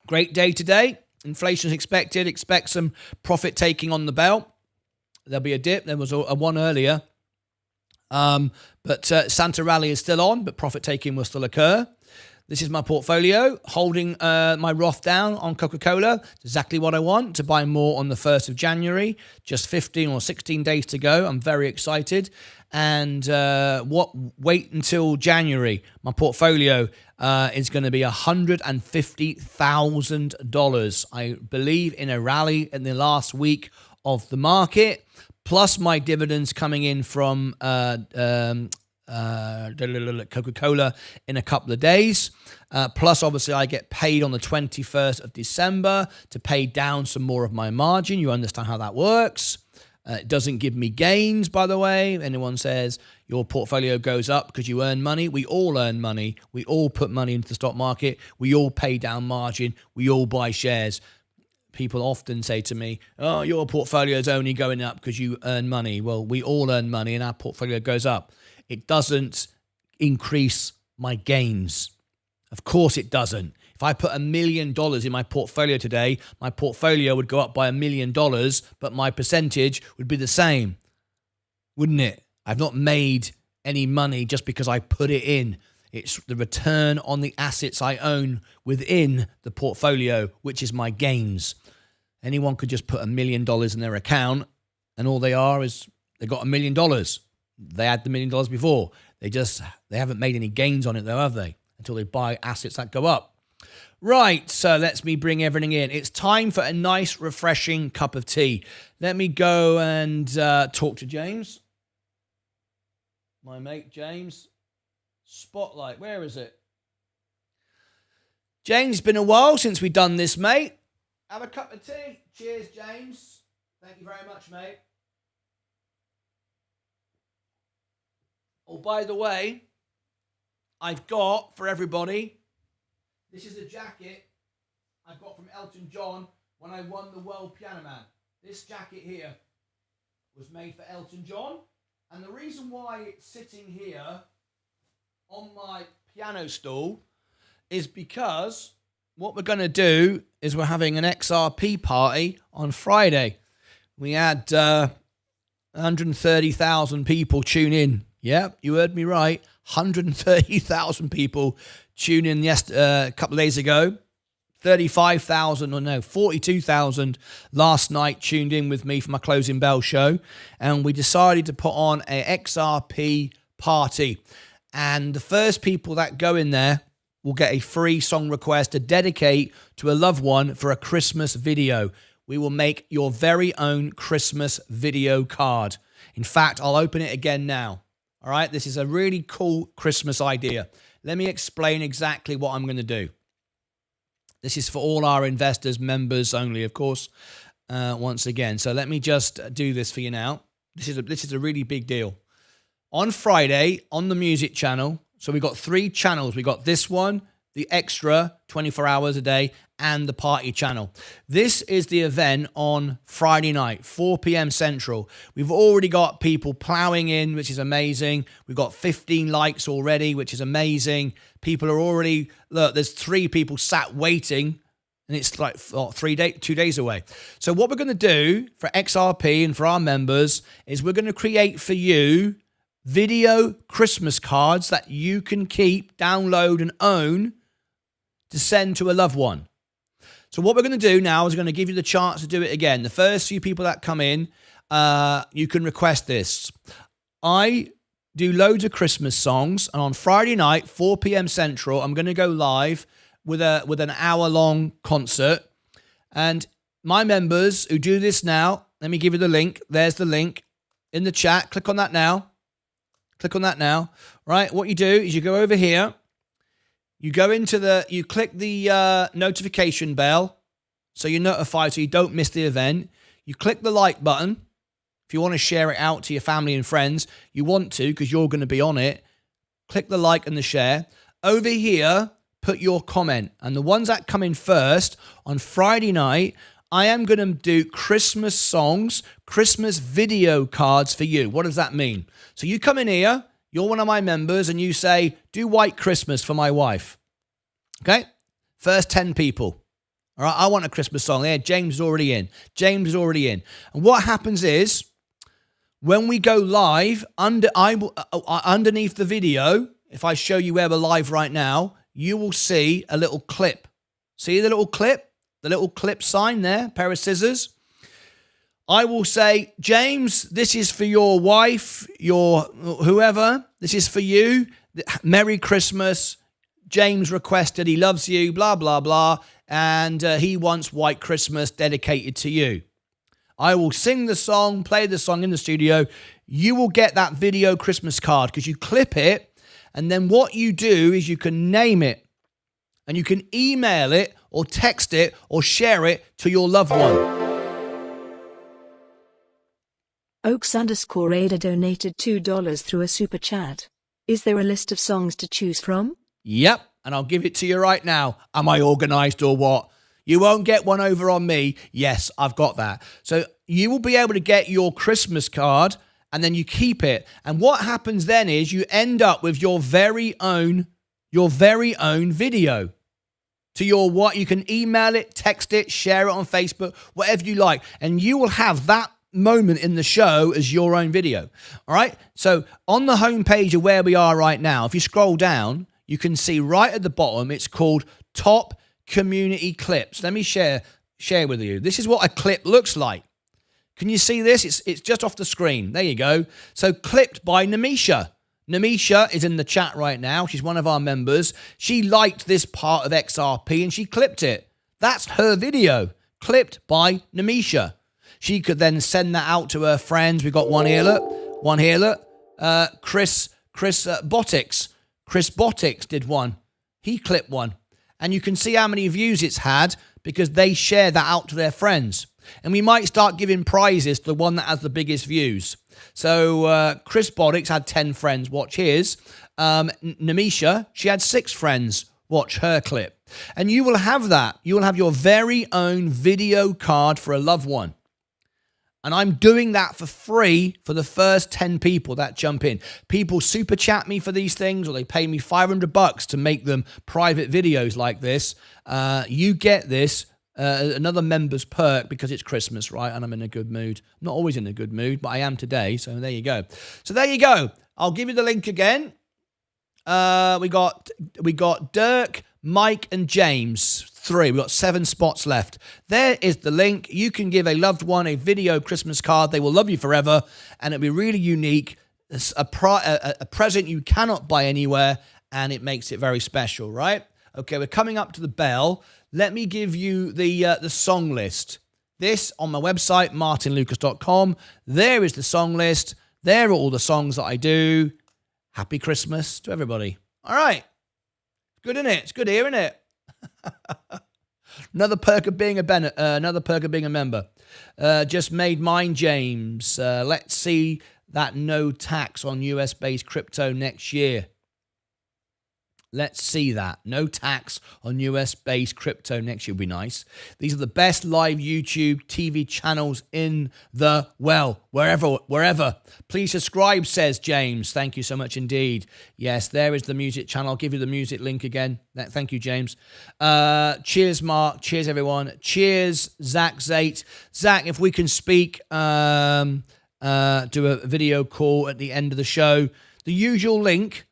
Great day today. Inflation is expected. Expect some profit taking on the belt. There'll be a dip. There was a one earlier. But Santa Rally is still on, but profit taking will still occur. This is my portfolio, holding my Roth down on Coca-Cola. Exactly what I want, to buy more on the 1st of January. Just 15 or 16 days to go. I'm very excited. And wait until January. My portfolio is going to be $150,000. I believe in a rally in the last week of the market, plus my dividends coming in from Coca-Cola in a couple of days. Plus, obviously, I get paid on the 21st of December to pay down some more of my margin. You understand how that works. It doesn't give me gains, by the way. Anyone says your portfolio goes up because you earn money. We all earn money. We all put money into the stock market. We all pay down margin. We all buy shares. People often say to me, oh, your portfolio is only going up because you earn money. Well, we all earn money and our portfolio goes up. It doesn't increase my gains. Of course it doesn't. If I put $1 million in my portfolio today, my portfolio would go up by $1 million, but my percentage would be the same, wouldn't it? I've not made any money just because I put it in. It's the return on the assets I own within the portfolio, which is my gains. Anyone could just put $1 million in their account, and all they are is they got $1 million. They had the $1 million before. They haven't made any gains on it though, have they? Until they buy assets that go up. Right, so let's me bring everything in. It's time for a nice, refreshing cup of tea. Let me go and talk to James. My mate, James. Spotlight, where is it? James, been a while since we've done this, mate. Have a cup of tea. Cheers, James. Thank you very much, mate. Oh, by the way, I've got, for everybody, this is a jacket I got from Elton John when I won the World Piano Man. This jacket here was made for Elton John. And the reason why it's sitting here on my piano stool is because what we're going to do is we're having an XRP party on Friday. We had 130,000 people tune in. Yeah, you heard me right. 130,000 people tune in a couple of days ago. 42,000 last night tuned in with me for my closing bell show. And we decided to put on a XRP party. And the first people that go in there will get a free song request to dedicate to a loved one for a Christmas video. We will make your very own Christmas video card. In fact, I'll open it again now. All right, this is a really cool Christmas idea. Let me explain exactly what I'm going to do. This is for all our investors, members only, of course, once again. So let me just do this for you now. This is a really big deal. On Friday, on the music channel, so we've got 3 channels. We've got this one, the extra 24 hours a day, and the party channel. This is the event on Friday night, 4 p.m. Central. We've already got people plowing in, which is amazing. We've got 15 likes already, which is amazing. People are already, look, there's 3 people sat waiting, and it's like 2 days away. So what we're going to do for XRP and for our members is we're going to create for you video Christmas cards that you can keep, download, and own to send to a loved one. So what we're going to do now is going to give you the chance to do it again. The first few people that come in, you can request this. I do loads of Christmas songs, and on Friday night, 4 p.m. Central, I'm going to go live with an hour-long concert. And my members who do this now, let me give you the link. There's the link in the chat. Click on that now. Click on that now. Right, what you do is you go over here. You go into you click the notification bell so you're notified so you don't miss the event. You click the like button. If you want to share it out to your family and friends, you want to because you're going to be on it. Click the like and the share. Over here, put your comment. And the ones that come in first on Friday night, I am going to do Christmas songs, Christmas video cards for you. What does that mean? So you come in here. You're one of my members and you say, do White Christmas for my wife. Okay? First 10 people. All right, I want a Christmas song. Yeah, James is already in. James is already in. And what happens is, when we go live, underneath the video, if I show you where we're live right now, you will see a little clip. See the little clip? The little clip sign there, pair of scissors. I will say, James, this is for your wife, your whoever. This is for you. Merry Christmas. James requested, he loves you, blah, blah, blah. And he wants White Christmas dedicated to you. I will sing the song, play the song in the studio. You will get that video Christmas card because you clip it. And then what you do is you can name it. And you can email it or text it or share it to your loved one. Oaks_Ada donated $2 through a super chat. Is there a list of songs to choose from? Yep, and I'll give it to you right now. Am I organised or what? You won't get one over on me. Yes, I've got that. So you will be able to get your Christmas card and then you keep it. And what happens then is you end up with your very own video. To your what? You can email it, text it, share it on Facebook, whatever you like. And you will have that moment in the show as your own video. All right. So on the homepage of where we are right now, if you scroll down, you can see right at the bottom, it's called Top Community Clips. Let me share with you. This is what a clip looks like. Can you see this? It's just off the screen. There you go. So clipped by Namisha. Namisha is in the chat right now. She's one of our members. She liked this part of XRP and she clipped it. That's her video, clipped by Namisha. She could then send that out to her friends. We've got one here, look. One here, look. Chris Botics. Chris Botics did one. He clipped one. And you can see how many views it's had because they share that out to their friends. And we might start giving prizes to the one that has the biggest views. So Chris Boddick's had 10 friends watch his. Namisha, she had 6 friends watch her clip. And you will have that. You will have your very own video card for a loved one. And I'm doing that for free for the first 10 people that jump in. People super chat me for these things, or they pay me $500 to make them private videos like this. You get this, another member's perk, because it's Christmas, right? And I'm in a good mood. I'm not always in a good mood, but I am today. So there you go. So there you go. I'll give you the link again. We got Dirk, Mike, and James. 3. We've got 7 spots left. There is the link. You can give a loved one a video Christmas card. They will love you forever, and it'll be really unique. It's a present you cannot buy anywhere, and it makes it very special, right? Okay, we're coming up to the bell. Let me give you the song list. This on my website, martynlucas.com. There is the song list. There are all the songs that I do. Happy Christmas to everybody. All right. Good, isn't it? It's good here, isn't it? Another perk of being a member. Just made mine, James. Let's see that no tax on US-based crypto next year. Let's see that. No tax on US-based crypto next year would be nice. These are the best live YouTube TV channels in the, wherever. Please subscribe, says James. Thank you so much indeed. Yes, there is the music channel. I'll give you the music link again. Thank you, James. Cheers, Mark. Cheers, everyone. Cheers, Zach Zate. Zach, if we can speak, do a video call at the end of the show. The usual link.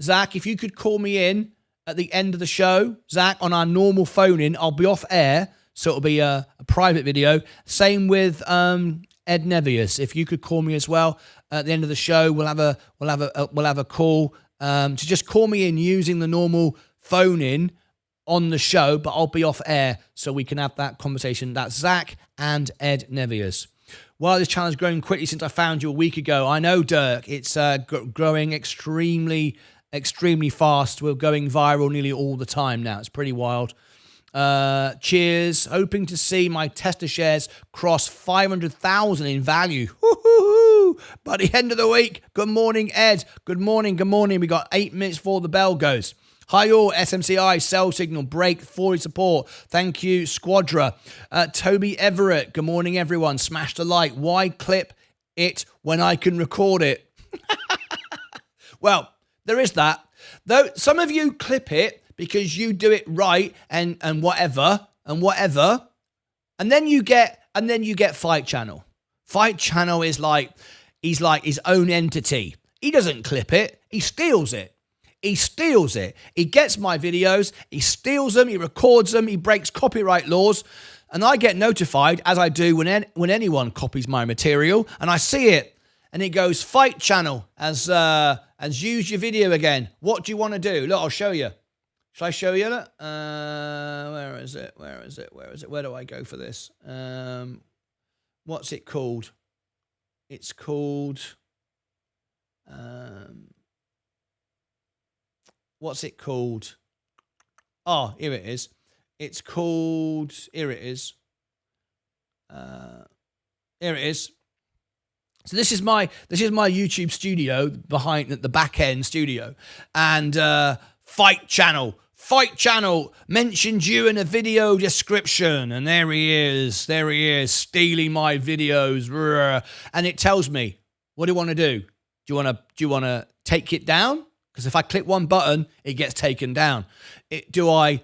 Zach, if you could call me in at the end of the show, Zach, on our normal phone in, I'll be off air, so it'll be a private video. Same with Ed Nevius. If you could call me as well at the end of the show, we'll have a call to just call me in using the normal phone in on the show, but I'll be off air so we can have that conversation. That's Zach and Ed Nevius. Well, this channel has grown quickly since I found you a week ago. I know, Dirk. It's growing extremely fast. We're going viral nearly all the time now. It's pretty wild. Cheers. Hoping to see my Tesla shares cross 500,000 in value. Woo-hoo-hoo. By the end of the week. Good morning, Ed. Good morning. We got 8 minutes before the bell goes. Hi all, SMCI, sell signal, break, for your support. Thank you, Squadra. Toby Everett, good morning everyone. Smash the like. Why clip it when I can record it? Well, there is that. Though some of you clip it because you do it right and whatever. And then you get Fight Channel. Fight Channel is like, he's like his own entity. He doesn't clip it. He steals it. He gets my videos. He steals them. He records them. He breaks copyright laws. And I get notified, as I do when anyone copies my material, and I see it. And it goes, Fight Channel has used your video again. What do you want to do? Look, I'll show you. Shall I show you? Where is it? Where do I go for this? What's it called? It's called... what's it called? Oh, here it is. It's called... Here it is. Here it is. So this is my YouTube studio, behind the back end studio, and Fight Channel mentioned you in a video description, and there he is stealing my videos, and it tells me, what do you want to do? Do you want to take it down? Because if I click one button, it gets taken down. Do I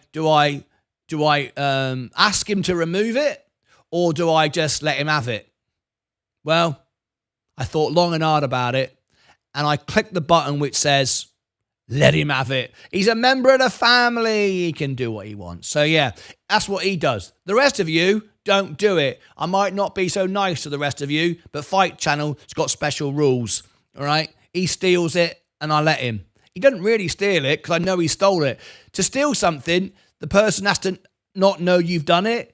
ask him to remove it, or do I just let him have it? Well, I thought long and hard about it, and I clicked the button which says, let him have it. He's a member of the family. He can do what he wants. So yeah, that's what he does. The rest of you, don't do it. I might not be so nice to the rest of you, but Fight Channel has got special rules, all right? He steals it, and I let him. He doesn't really steal it, because I know he stole it. To steal something, the person has to not know you've done it.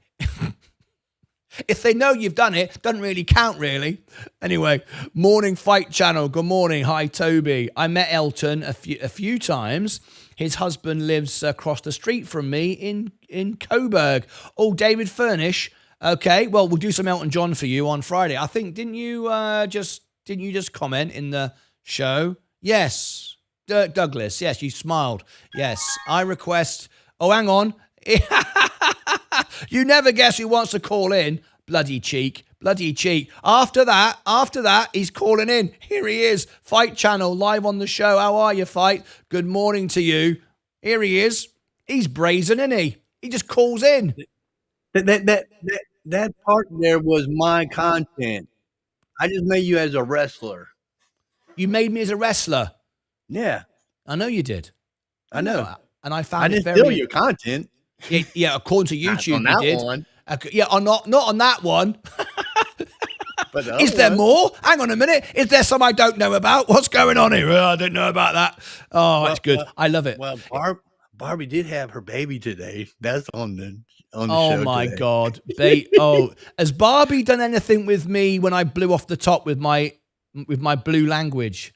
If they know you've done it, doesn't really count, really. Anyway, morning Fight Channel. Good morning. Hi, Toby. I met Elton a few times. His husband lives across the street from me in Coburg. Oh, David Furnish. Okay, well, we'll do some Elton John for you on Friday. I think, didn't you just comment in the show? Yes. Dirk Douglas. Yes, you smiled. Yes, I request. Oh, hang on. You never guess who wants to call in. Bloody cheek. After that, he's calling in. Here he is. Fight Channel, live on the show. How are you, Fight? Good morning to you. Here he is. He's brazen, isn't he? He just calls in. That part there was my content. I just made you as a wrestler. You made me as a wrestler. Yeah. I know you did. I know. And I found I it didn't very... steal your content. Yeah, according to YouTube, on that you did. one. Yeah, not on that one. But the Is other there one- more? Hang on a minute. Is there some I don't know about? What's going on here? I don't know about that. Oh, that's good. I love it. Well, Barbie did have her baby today. That's on the show. Oh my today. God. Has Barbie done anything with me when I blew off the top with my blue language?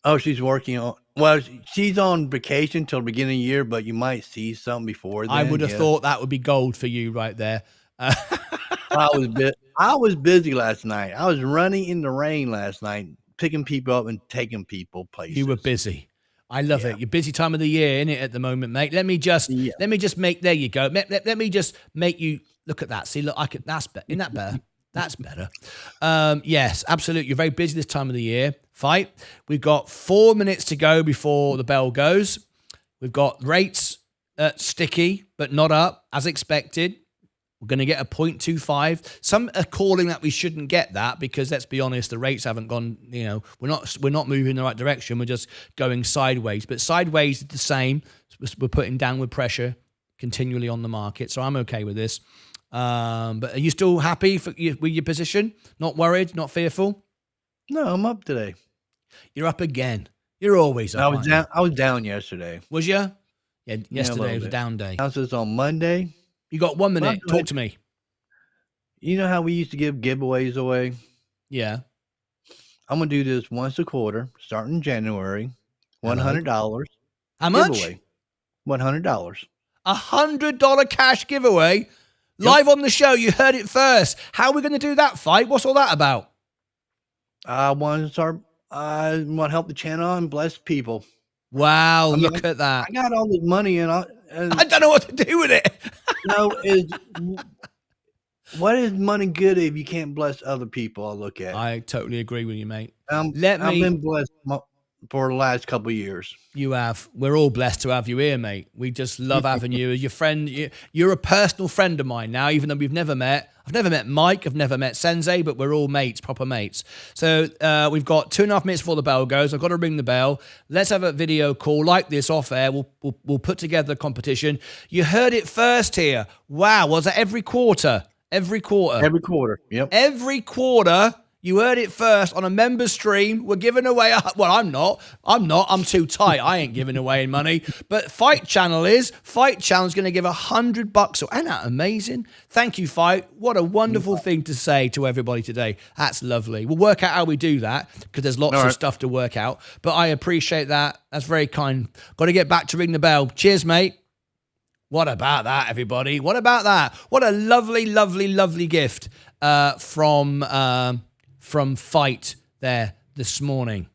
Oh, she's working on. Well, she's on vacation till the beginning of the year, but you might see something before then. I would have thought that would be gold for you right there. I was busy last night. I was running in the rain last night, picking people up and taking people places. You were busy. I love it. You're busy time of the year, isn't it, at the moment, mate? Let me just make. There you go. Let me just make you look at that. See, look, I could. That's better. Isn't that better? That's better. Yes, absolutely. You're very busy this time of the year. Fight. We've got 4 minutes to go before the bell goes. We've got rates sticky, but not up as expected. We're going to get a 0.25. Some are calling that we shouldn't get that because, let's be honest, the rates haven't gone, we're not moving in the right direction. We're just going sideways. But sideways is the same. We're putting downward pressure continually on the market. So I'm okay with this. But are you still happy with your position? Not worried? Not fearful? No, I'm up today. You're up again. You're always up. I was down yesterday. Was you? Yeah, yesterday was a down day. Now it's on Monday. You got 1 minute. Talk to me. You know how we used to give giveaways away? Yeah. I'm going to do this once a quarter, starting January. $100. How much? Giveaway. $100. $100 cash giveaway. Live on the show. You heard it first. How are we going to do that, Fight? What's all that about? I want to help the channel and bless people. Wow, look at that. I got all this money and I don't know what to do with it. What is money good if you can't bless other people? I'll look at. I totally agree with you, mate. I've been blessed for the last couple of years. You have. We're all blessed to have you here, mate. We just love having you as your friend. You're a personal friend of mine now, even though we've never met. I've never met Mike. I've never met Sensei, but we're all mates, proper mates. So we've got 2.5 minutes before the bell goes. I've got to ring the bell. Let's have a video call like this off air. We'll put together a competition. You heard it first here. Wow. Was that every quarter? Every quarter. Every quarter. Yep. Every quarter. You heard it first on a member stream. We're giving away. Well, I'm not. I'm too tight. I ain't giving away money. But Fight Channel is. Fight Channel is going to give $100. So, isn't that amazing? Thank you, Fight. What a wonderful thing to say to everybody today. That's lovely. We'll work out how we do that because there's lots of stuff to work out. But I appreciate that. That's very kind. Got to get back to ring the bell. Cheers, mate. What about that, everybody? What about that? What a lovely, lovely, lovely gift from Fight there this morning.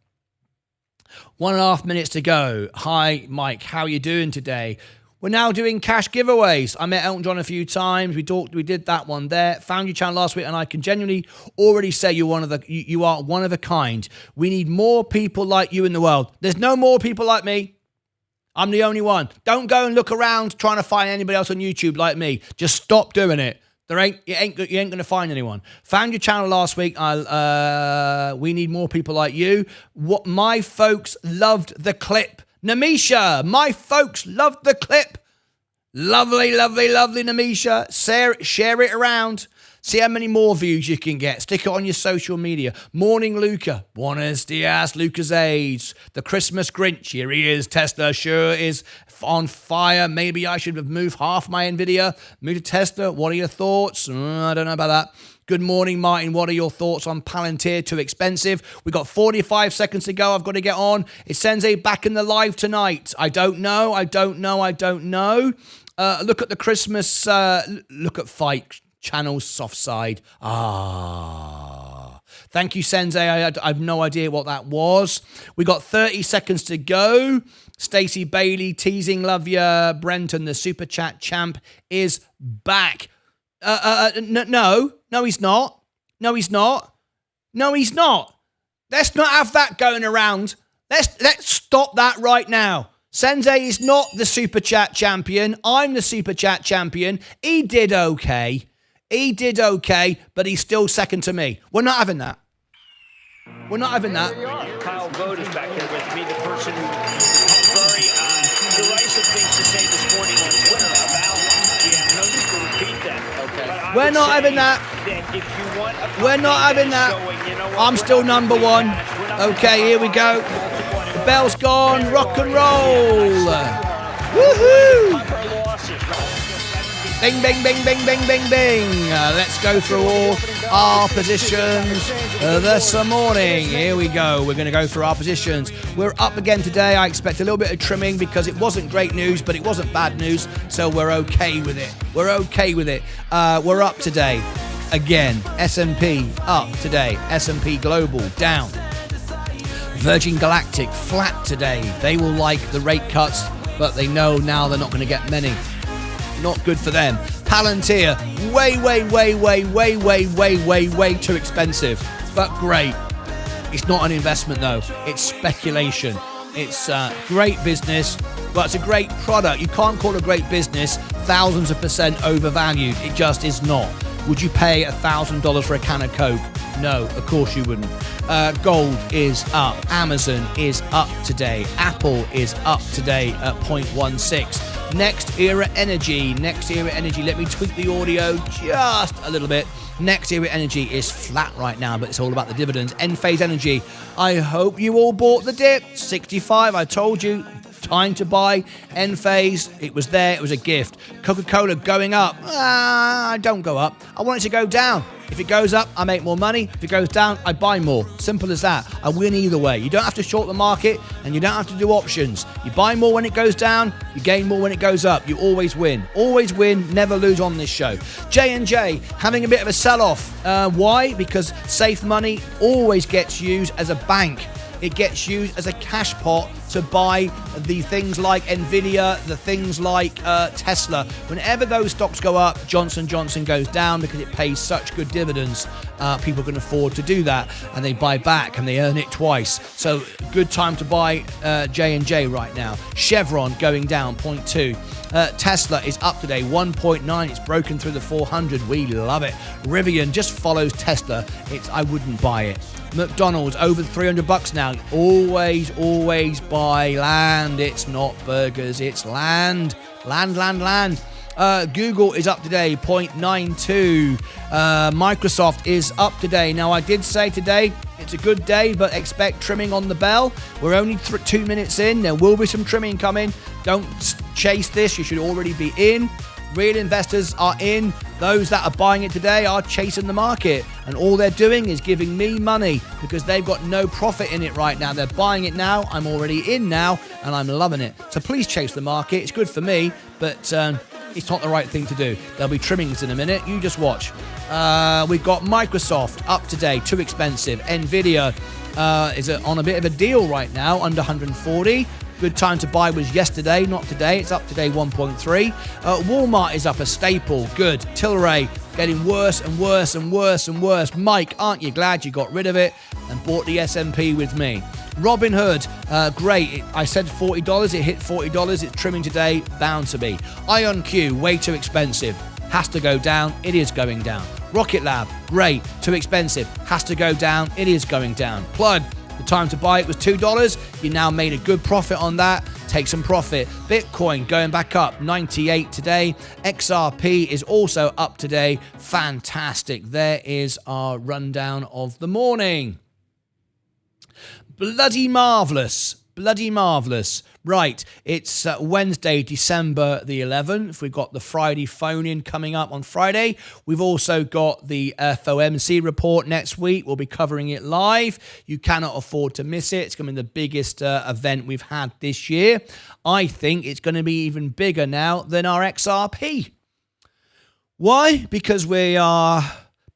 1.5 minutes to go. Hi, Mike. How are you doing today? We're now doing cash giveaways. I met Elton John a few times. We did that one there. Found your channel last week, and I can genuinely already say you are one of a kind. We need more people like you in the world. There's no more people like me. I'm the only one. Don't go and look around trying to find anybody else on YouTube like me. Just stop doing it. You ain't going to find anyone. Found your channel last week. We need more people like you. What my folks loved the clip. Namisha, my folks loved the clip. Lovely, lovely, lovely, Namisha. Share it around. See how many more views you can get. Stick it on your social media. Morning, Luca. Buenos dias, Luca's age. The Christmas Grinch. Here he is. Tesla sure is on fire. Maybe I should have moved half my NVIDIA. Move to Tesla. What are your thoughts? I don't know about that. Good morning, Martin. What are your thoughts on Palantir? Too expensive. We got 45 seconds to go. I've got to get on. Is Sensei back in the live tonight? I don't know. Look at the Christmas. Look at Fight Channel soft side. Thank you, Sensei. I have no idea what that was. We got 30 seconds to go. Stacey Bailey teasing, love ya. Brenton, the super chat champ, is back. No, he's not. No, he's not. Let's not have that going around. Let's stop that right now. Sensei is not the super chat champion. I'm the super chat champion. He did okay, but he's still second to me. We're not having that. Kyle Vogt is back there with me, the person who had very derisive things to say this morning on Twitter about GM. No need to repeat that. Okay. We're not having that. We're not having that. I'm still number one. Okay, here we go. The bell's gone. Rock and roll. Woohoo! Bing, bing, bing, bing, bing, bing, bing. Let's go through all our positions this morning. Here we go. We're going to go through our positions. We're up again today. I expect a little bit of trimming because it wasn't great news, but it wasn't bad news, so we're okay with it. We're up today. Again, S&P up today. S&P Global down. Virgin Galactic flat today. They will like the rate cuts, but they know now they're not going to get many. Not good for them. Palantir, way too expensive, but great. It's not an investment though. It's speculation. It's great business, but it's a great product. You can't call a great business thousands of percent overvalued. It just is not. Would you pay $1,000 for a can of Coke? No, of course you wouldn't. Gold is up. Amazon is up today. Apple is up today at 0.16. Next Era Energy. Let me tweak the audio just a little bit. Next Era Energy is flat right now, but it's all about the dividends. Enphase Energy. I hope you all bought the dip. 65. I told you. Time to buy Enphase. It was there. It was a gift. Coca-Cola going up. Don't go up. I want it to go down. If it goes up, I make more money. If it goes down, I buy more. Simple as that. I win either way. You don't have to short the market, and you don't have to do options. You buy more when it goes down. You gain more when it goes up. You always win. Always win. Never lose on this show. J&J having a bit of a sell-off. Why? Because safe money always gets used as a bank. It gets used as a cash pot to buy the things like Nvidia, the things like Tesla. Whenever those stocks go up, Johnson & Johnson goes down because it pays such good dividends. People can afford to do that, and they buy back and they earn it twice. So good time to buy J&J right now. Chevron going down 0.2. Tesla is up today 1.9. It's broken through the 400. We love it. Rivian just follows Tesla. I wouldn't buy it. McDonald's over $300 now. Always buy land. It's not burgers, it's land. Land. Google is up today 0.92. Microsoft is up today. Now I did say today it's a good day, but expect trimming on the bell. We're only 2 minutes in. There will be some trimming coming. Don't chase this. You should already be in. Real investors are in. Those that are buying it today are chasing the market, and all they're doing is giving me money because they've got no profit in it right now. They're buying it now. I'm already in now, and I'm loving it. So please chase the market. It's good for me, but it's not the right thing to do. There'll be trimmings in a minute. You just watch. We've got Microsoft up today. Too expensive. Nvidia is on a bit of a deal right now, under 140. Good time to buy was yesterday, not today. It's up today 1.3. Walmart is up a staple. Good. Tilray getting worse and worse. Mike, aren't you glad you got rid of it and bought the S&P with me? Robinhood, great. I said $40. It hit $40. It's trimming today. Bound to be. IonQ, way too expensive. Has to go down. It is going down. Rocket Lab, great. Too expensive. Has to go down. It is going down. Plug. The time to buy it was $2. You now made a good profit on that. take some profit. Bitcoin going back up 98 today. XRP is also up today. Fantastic. There is our rundown of the morning. Bloody marvellous. Bloody marvellous. Right, it's Wednesday, December the 11th. We've got the Friday phone-in coming up on Friday. We've also got the FOMC report next week. We'll be covering it live. You cannot afford to miss it. It's going to be the biggest event we've had this year. I think it's going to be even bigger now than our XRP. Why? Because we are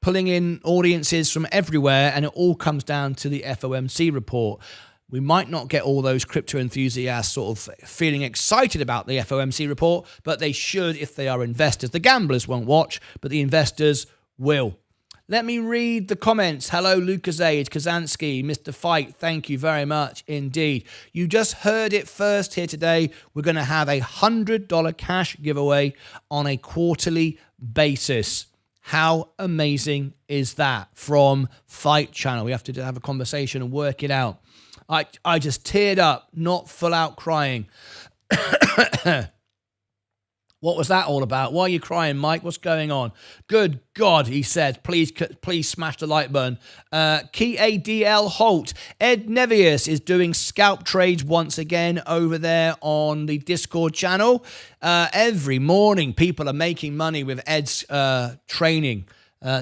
pulling in audiences from everywhere, and it all comes down to the FOMC report. We might not get all those crypto enthusiasts sort of feeling excited about the FOMC report, but they should if they are investors. The gamblers won't watch, but the investors will. Let me read the comments. Hello, Lucas Age, Kazansky, Mr. Fight. Thank you very much indeed. You just heard it first here today. We're going to have a $100 cash giveaway on a quarterly basis. How amazing is that? From Fight Channel. We have to have a conversation and work it out. I just teared up, not full out crying. What was that all about? Why are you crying, Mike? What's going on? Good God, he said. Please smash the like button. Key ADL Holt. Ed Nevius is doing scalp trades once again over there on the Discord channel. Every morning, people are making money with Ed's training.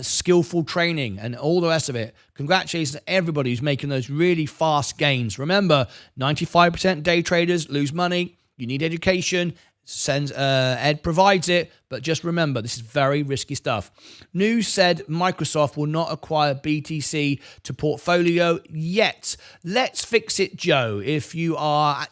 Skillful training and all the rest of it. Congratulations to everybody who's making those really fast gains. Remember, 95% day traders lose money. You need education. Ed provides it, but just remember, this is very risky stuff. News said Microsoft will not acquire BTC to portfolio yet. Let's fix it, Joe. If you have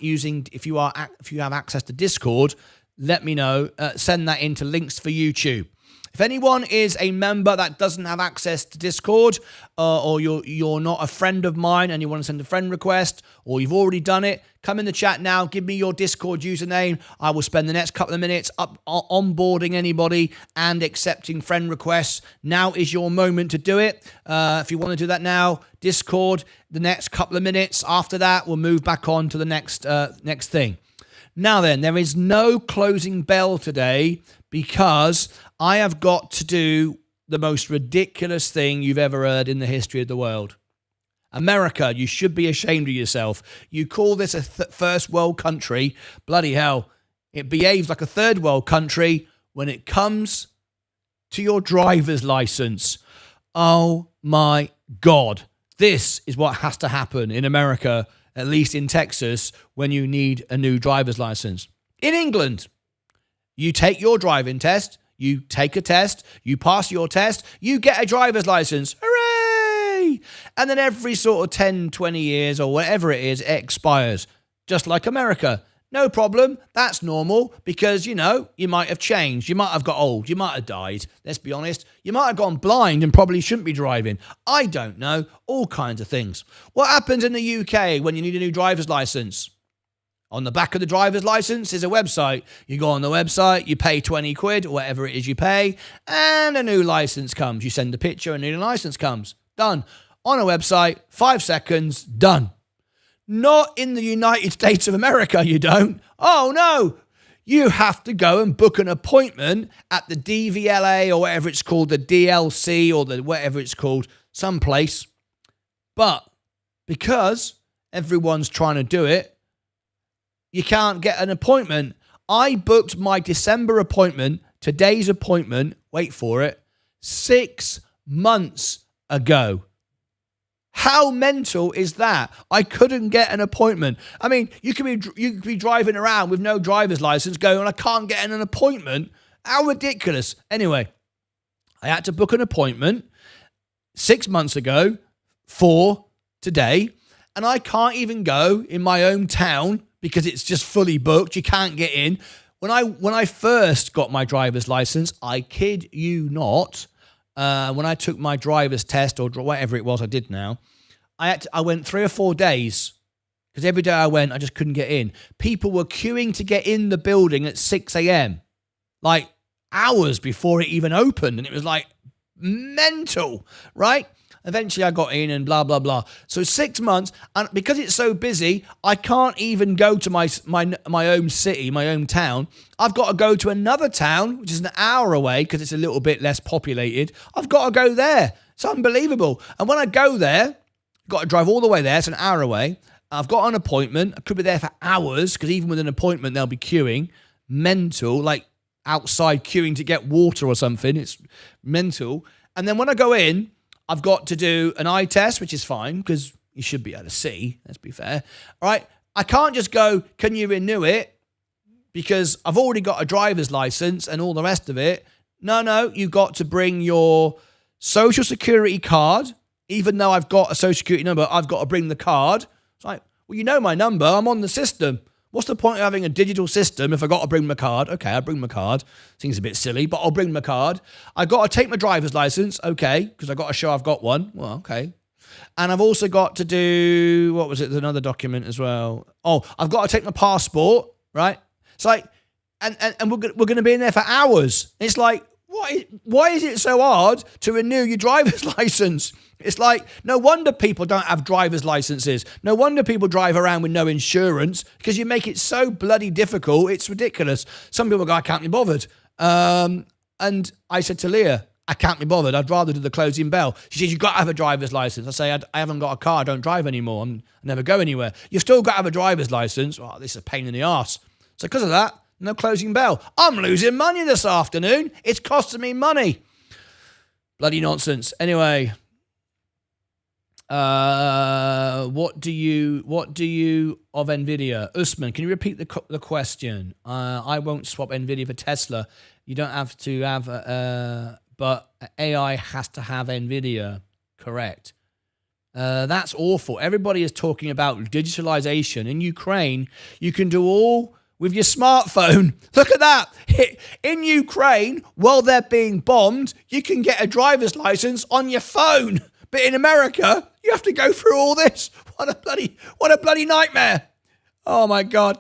access to Discord, let me know. Send that into links for YouTube. If anyone is a member that doesn't have access to Discord, or you're not a friend of mine and you want to send a friend request, or you've already done it, come in the chat now, give me your Discord username. I will spend the next couple of minutes onboarding anybody and accepting friend requests. Now is your moment to do it. If you want to do that now, Discord, the next couple of minutes. After that, we'll move back on to the next thing. Now then, there is no closing bell today because I have got to do the most ridiculous thing you've ever heard in the history of the world. America, you should be ashamed of yourself. You call this a first world country. Bloody hell. It behaves like a third world country when it comes to your driver's license. Oh my God. This is what has to happen in America, at least in Texas, when you need a new driver's license. In England, you take your driving test, you take a test, you pass your test, you get a driver's license. Hooray! And then every sort of 10, 20 years or whatever it is, it expires. Just like America. No problem. That's normal because, you might have changed. You might have got old. You might have died. Let's be honest. You might have gone blind and probably shouldn't be driving. I don't know. All kinds of things. What happens in the UK when you need a new driver's license? On the back of the driver's license is a website. You go on the website, you pay 20 quid, or whatever it is you pay, and a new license comes. You send a picture, and a new license comes. Done. On a website, 5 seconds, done. Not in the United States of America, you don't. Oh, no. You have to go and book an appointment at the DVLA or whatever it's called, the DLC or the whatever it's called, someplace. But because everyone's trying to do it, you can't get an appointment. I booked my December appointment, today's appointment, wait for it, 6 months ago. How mental is that? I couldn't get an appointment. I mean, you could be driving around with no driver's license going, I can't get an appointment. How ridiculous. Anyway, I had to book an appointment 6 months ago for today, and I can't even go in my own town because it's just fully booked. You can't get in. When I first got my driver's license, I kid you not, when I took my driver's test or whatever it was I did now, I went 3 or 4 days because every day I went, I just couldn't get in. People were queuing to get in the building at 6 a.m., like hours before it even opened. And it was like mental, right? eventually I got in and blah, blah, blah. So 6 months, and because it's so busy, I can't even go to my own city, my own town. I've got to go to another town, which is an hour away because it's a little bit less populated. I've got to go there. It's unbelievable. And when I go there, I've got to drive all the way there. It's an hour away. I've got an appointment. I could be there for hours because even with an appointment, they'll be queuing. Mental, like outside queuing to get water or something. It's mental. And then when I go in, I've got to do an eye test, which is fine because you should be able to see. Let's be fair. All right. I can't just go, can you renew it? Because I've already got a driver's license and all the rest of it. No, you've got to bring your social security card. Even though I've got a social security number, I've got to bring the card. It's like, well, you know my number. I'm on the system. What's the point of having a digital system if I got to bring my card? Okay, I'll bring my card. Seems a bit silly, but I'll bring my card. I got to take my driver's license. Okay, because I got to show I've got one. Well, okay. And I've also got to do, what was it? There's another document as well. Oh, I've got to take my passport, right? It's like, and we're going to be in there for hours. It's like, why is it so hard to renew your driver's license? It's like, no wonder people don't have driver's licenses. No wonder people drive around with no insurance because you make it so bloody difficult. It's ridiculous. Some people go, I can't be bothered. And I said to Leah, I can't be bothered. I'd rather do the closing bell. She says, you've got to have a driver's license. I say, I haven't got a car. I don't drive anymore. I never go anywhere. You've still got to have a driver's license. Oh, this is a pain in the arse. So because of that, no closing bell. I'm losing money this afternoon. It's costing me money. Bloody nonsense. Anyway, what do you of Nvidia? Usman, can you repeat the question? I won't swap Nvidia for Tesla. You don't have to have, but AI has to have Nvidia. Correct. That's awful. Everybody is talking about digitalization. In Ukraine, you can do all with your smartphone. Look at that. In Ukraine, while they're being bombed, you can get a driver's license on your phone. But in America, you have to go through all this. What a bloody nightmare. Oh my God.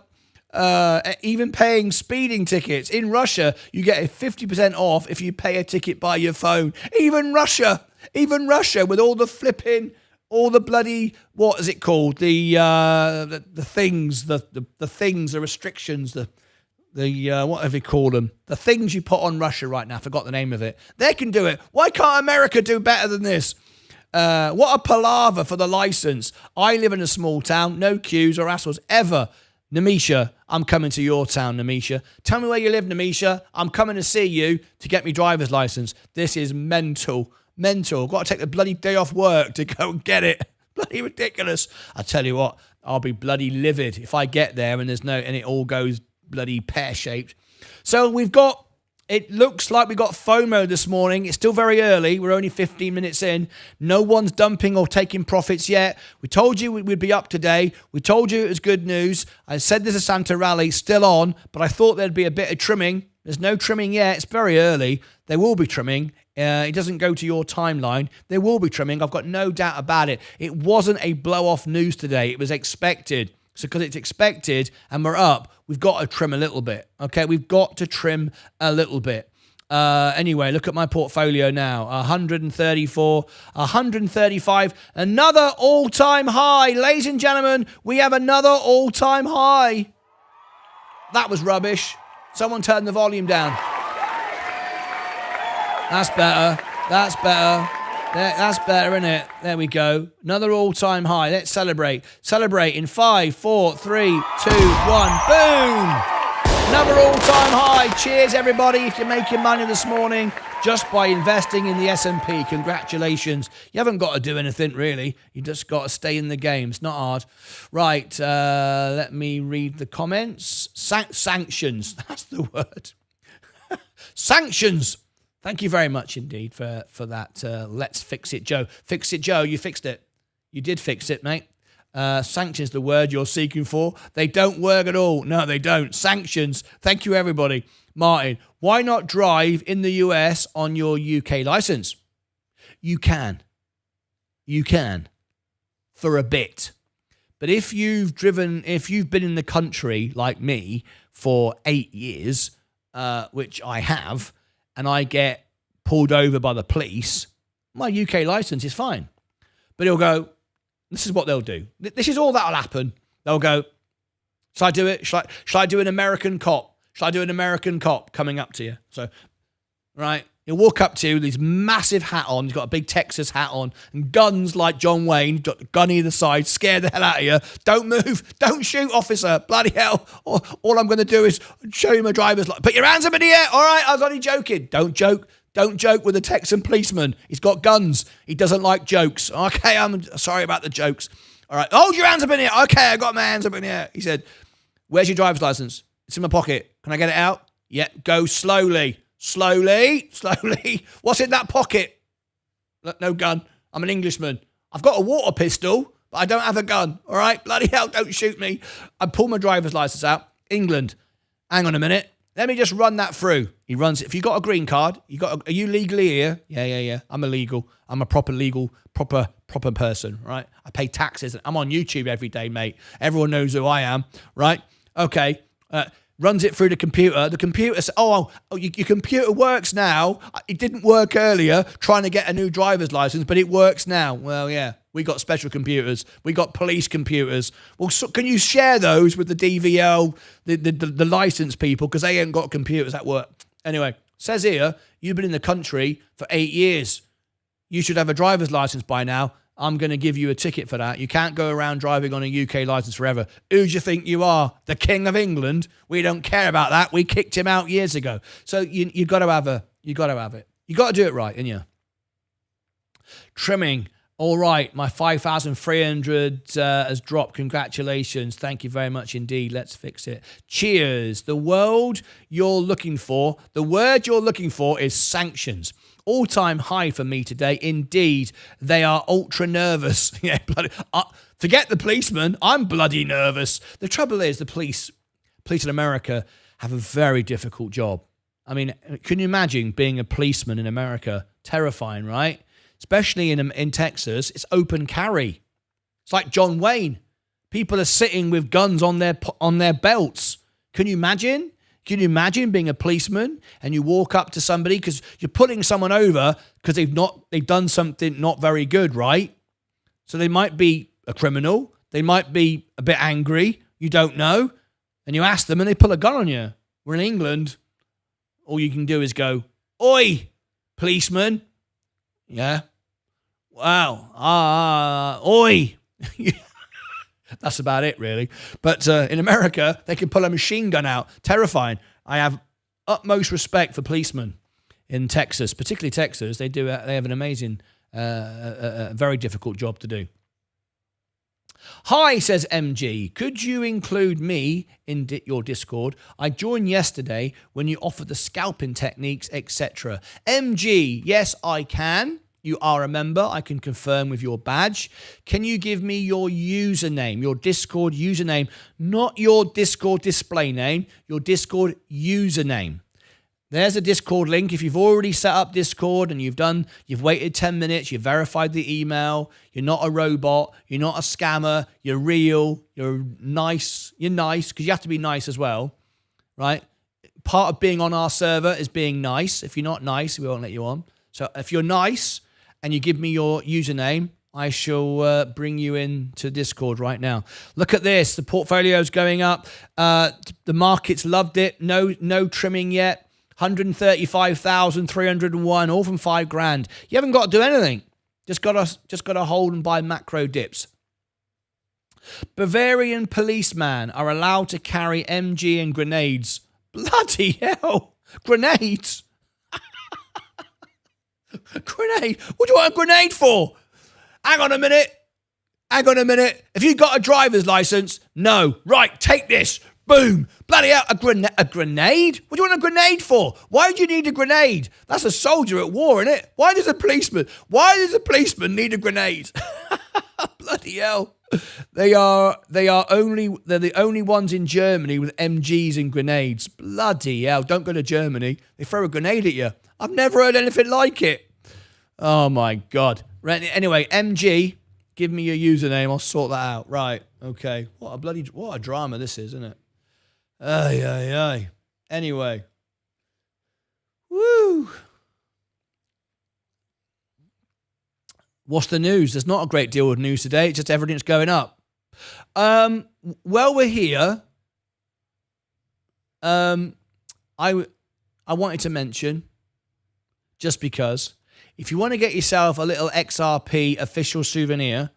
Even paying speeding tickets. In Russia, you get a 50% off if you pay a ticket by your phone. Even Russia with all the flipping, all the bloody, what is it called? The things, the things, the restrictions, the what have you called them? The things you put on Russia right now. I forgot the name of it. They can do it. Why can't America do better than this? What a palaver for the license. I live in a small town. No queues or hassles ever. Namisha, I'm coming to your town, Namisha. Tell me where you live, Namisha. I'm coming to see you to get me driver's license. This is mental. Mental. Got to take the bloody day off work to go and get it. Bloody ridiculous. I tell you what, I'll be bloody livid if I get there and it all goes bloody pear-shaped. So it looks like we got FOMO this morning. It's still very early. We're only 15 minutes in. No one's dumping or taking profits yet. We told you we'd be up today. We told you it was good news. I said there's a Santa rally still on, but I thought there'd be a bit of trimming. There's no trimming yet. It's very early. There will be trimming. It doesn't go to your timeline. There will be trimming. I've got no doubt about it. It wasn't a blow-off news today. It was expected. So because it's expected and we're up, we've got to trim a little bit. Okay, we've got to trim a little bit. Anyway, look at my portfolio now. 134, 135, another all-time high. Ladies and gentlemen, we have another all-time high. That was rubbish. Someone turn the volume down. That's better. That's better. That's better, isn't it? There we go. Another all-time high. Let's celebrate. Celebrate in 5, 4, 3, 2, 1. Boom! Another all-time high. Cheers, everybody, if you're making money this morning just by investing in the S&P. Congratulations. You haven't got to do anything, really. You just got to stay in the game. It's not hard. Right. Let me read the comments. Sanctions. That's the word. Sanctions. Thank you very much indeed for that. Let's fix it, Joe. Fix it, Joe. You fixed it. You did fix it, mate. Sanctions, the word you're seeking for. They don't work at all. No, they don't. Sanctions. Thank you, everybody. Martin, why not drive in the US on your UK license? You can. You can. For a bit. But if you've been in the country like me for 8 years, which I have, and I get pulled over by the police, My UK license is fine. But he'll go, this is what they'll do. This is all that'll happen. They'll go, shall I do it? Shall I do an American cop? Shall I do an American cop coming up to you? So, right, he'll walk up to you with his massive hat on. He's got a big Texas hat on and guns like John Wayne, got a gun either side, scare the hell out of you. Don't move. Don't shoot, officer. Bloody hell. All I'm going to do is show you my driver's license. Put your hands up in the air. All right, I was only joking. Don't joke. Don't joke with a Texan policeman. He's got guns. He doesn't like jokes. Okay, I'm sorry about the jokes. All right, hold your hands up in the air. Okay, I got my hands up in the air. He said, where's your driver's license? It's in my pocket. Can I get it out? Yeah, go slowly. Slowly. What's in that pocket? Look, no gun. I'm an Englishman. I've got a water pistol, but I don't have a gun. All right, bloody hell, don't shoot me. I pull my driver's license out. England. Hang on a minute. Let me just run that through. He runs it. If you got a green card, are you legally here? Yeah. I'm illegal. I'm a proper person, right? I pay taxes. I'm on YouTube every day, mate. Everyone knows who I am, right? Okay. Runs it through the computer. The computer says, your computer works now. It didn't work earlier trying to get a new driver's license, but it works now. Well, yeah, we got special computers. We got police computers. Well, so can you share those with the DVL, the license people, because they ain't got computers at work? Anyway, says here, you've been in the country for 8 years. You should have a driver's license by now. I'm going to give you a ticket for that. You can't go around driving on a UK license forever. Who do you think you are? The King of England? We don't care about that. We kicked him out years ago. So you got to have it. You got to do it right, ain't you? Trimming. All right, my 5,300 has dropped. Congratulations. Thank you very much indeed. Let's fix it. Cheers. The word you're looking for is sanctions. All-time high for me today. Indeed, they are ultra nervous. Yeah, bloody. Forget the policeman. I'm bloody nervous. The trouble is, the police in America have a very difficult job. I mean, can you imagine being a policeman in America? Terrifying, right? Especially in Texas, it's open carry. It's like John Wayne. People are sitting with guns on their belts. Can you imagine? Can you imagine being a policeman and you walk up to somebody because you're pulling someone over because they've done something not very good, right? So they might be a criminal. They might be a bit angry. You don't know. And you ask them and they pull a gun on you. We're in England. All you can do is go, oi, policeman. Yeah. Wow. Oi. That's about it, really. But in America, they can pull a machine gun out. Terrifying. I have utmost respect for policemen in Texas, particularly Texas. They have an amazing, very difficult job to do. Hi, says MG. Could you include me in your Discord? I joined yesterday when you offered the scalping techniques, etc. MG, yes, I can. You are a member. I can confirm with your badge. Can you give me your username, your Discord username, not your Discord display name, your Discord username? There's a Discord link. If you've already set up Discord and you've waited 10 minutes, you've verified the email, you're not a robot, you're not a scammer, you're real, you're nice because you have to be nice as well, right? Part of being on our server is being nice. If you're not nice, we won't let you on. So if you're nice and you give me your username, I shall bring you into Discord right now. Look at this. The portfolio's going up. The market's loved it. No trimming yet. 135,301, all from $5,000. You haven't got to do anything. Just got to hold and buy macro dips. Bavarian policemen are allowed to carry MG and grenades. Bloody hell. Grenades? Grenade? What do you want a grenade for? Hang on a minute. If you got a driver's license, no. Right, take this. Boom. Bloody hell. A grenade? What do you want a grenade for? Why do you need a grenade? That's a soldier at war, isn't it? Why does a policeman need a grenade? Bloody hell. They're the only ones in Germany with MGs and grenades. Bloody hell. Don't go to Germany. They throw a grenade at you. I've never heard anything like it. Oh my God. Right, anyway, MG, give me your username. I'll sort that out. Right. Okay. What a drama this is, isn't it? Ay. Anyway. Woo. What's the news? There's not a great deal of news today. It's just everything's going up. Well, we're here. I wanted to mention, just because, if you want to get yourself a little XRP official souvenir,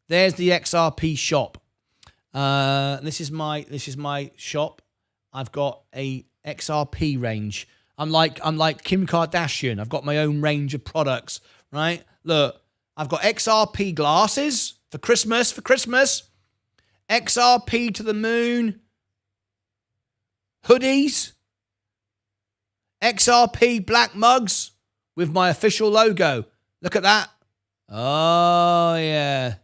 there's the XRP shop. This is my shop. I've got a XRP range. I'm like Kim Kardashian. I've got my own range of products, right? Look, I've got XRP glasses for Christmas. XRP to the moon. Hoodies. XRP black mugs with my official logo. Look at that. Oh, yeah.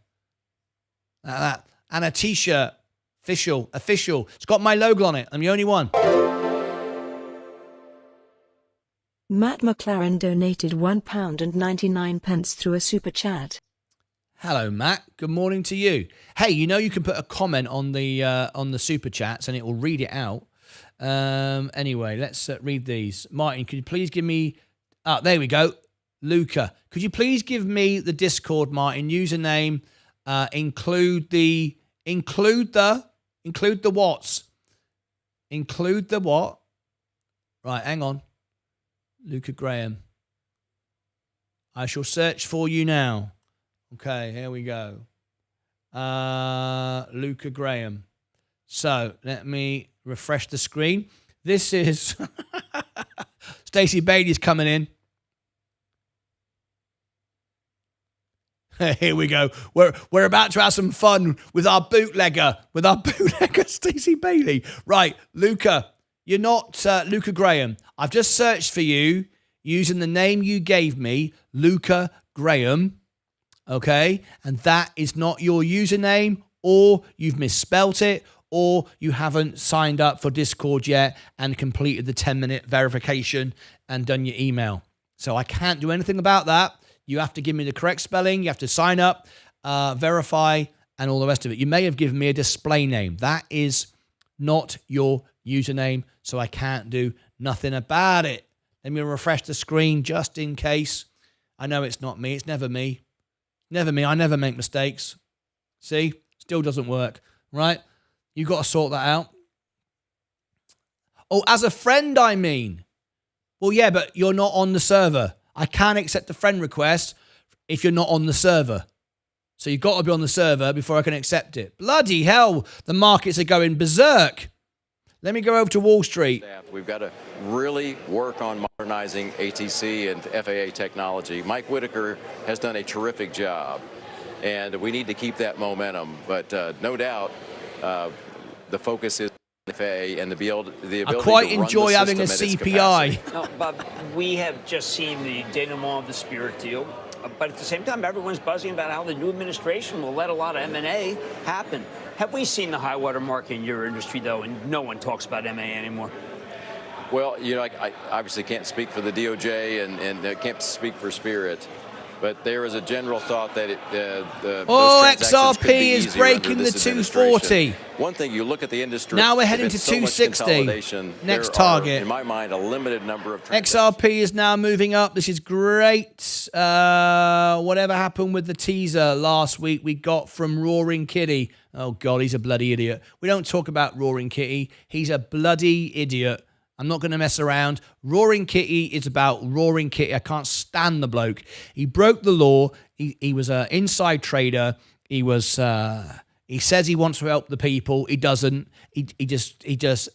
Like that. And a t-shirt. Official. It's got my logo on it. I'm the only one. Matt McLaren donated £1.99 through a super chat. Hello, Matt. Good morning to you. Hey, you can put a comment on the super chats and it will read it out. Anyway, let's read these. Martyn, could you please give me... there we go. Luca, could you please give me the Discord, Martyn, username, include the what? Right, hang on. Luca Graham. I shall search for you now. Okay, here we go. Luca Graham. So, let me refresh the screen. This is... Stacey Bailey's coming in. Here we go. We're about to have some fun with our bootlegger, Stacey Bailey. Right, Luca, you're not Luca Graham. I've just searched for you using the name you gave me, Luca Graham. Okay, and that is not your username, or you've misspelt it, or you haven't signed up for Discord yet and completed the 10-minute verification and done your email. So I can't do anything about that. You have to give me the correct spelling. You have to sign up, verify, and all the rest of it. You may have given me a display name. That is not your username, so I can't do nothing about it. Let me refresh the screen just in case. I know it's not me. It's never me. Never me. I never make mistakes. See? Still doesn't work, right? You got to sort that out. Oh, as a friend, I mean. Well, yeah, but you're not on the server. I can't accept a friend request if you're not on the server. So you've got to be on the server before I can accept it. Bloody hell, the markets are going berserk. Let me go over to Wall Street. We've got to really work on modernizing ATC and FAA technology. Mike Whitaker has done a terrific job, and we need to keep that momentum. But no doubt, the focus is FAA and the ability I quite to run enjoy the having a system at its CPI. capacity. No, Bob, we have just seen the denouement of the Spirit deal. But at the same time, everyone's buzzing about how the new administration will let a lot of M&A happen. Have we seen the high water mark in your industry, though, and no one talks about M&A anymore? Well, I obviously can't speak for the DOJ and can't speak for Spirit. But there is a general thought that those transactions could be XRP is easier breaking under the this 240. One thing, you look at the industry. Now we're heading to so much 260. consolidation, Next there target. Are, in my mind, a limited number of transactions. XRP is now moving up. This is great. Whatever happened with the teaser last week we got from Roaring Kitty. Oh, God, he's a bloody idiot. We don't talk about Roaring Kitty. He's a bloody idiot. I'm not going to mess around. Roaring Kitty is about Roaring Kitty. I can't stand the bloke. He broke the law. He was an inside trader. He says he wants to help the people. He doesn't. He just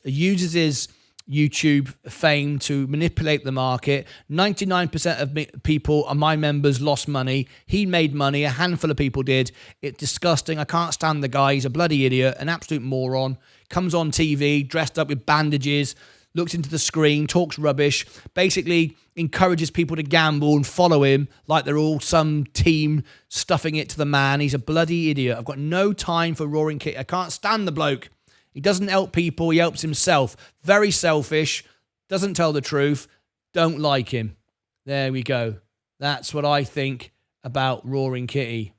uses his YouTube fame to manipulate the market. 99% of people, my members, lost money. He made money. A handful of people did. It's disgusting. I can't stand the guy. He's a bloody idiot, an absolute moron. Comes on TV, dressed up with bandages, looks into the screen, talks rubbish, basically encourages people to gamble and follow him like they're all some team stuffing it to the man. He's a bloody idiot. I've got no time for Roaring Kitty. I can't stand the bloke. He doesn't help people. He helps himself. Very selfish. Doesn't tell the truth. Don't like him. There we go. That's what I think about Roaring Kitty.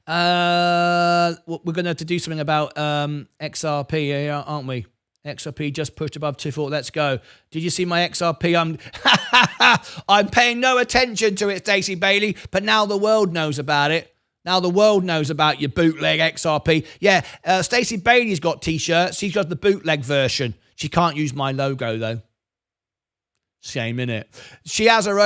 We're going to have to do something about XRP, aren't we? XRP just pushed above 240. Let's go. Did you see my XRP? I'm paying no attention to it, Stacey Bailey, but now the world knows about it. Now the world knows about your bootleg XRP. Yeah, Stacey Bailey's got T-shirts. She's got the bootleg version. She can't use my logo, though. Shame, innit? She has her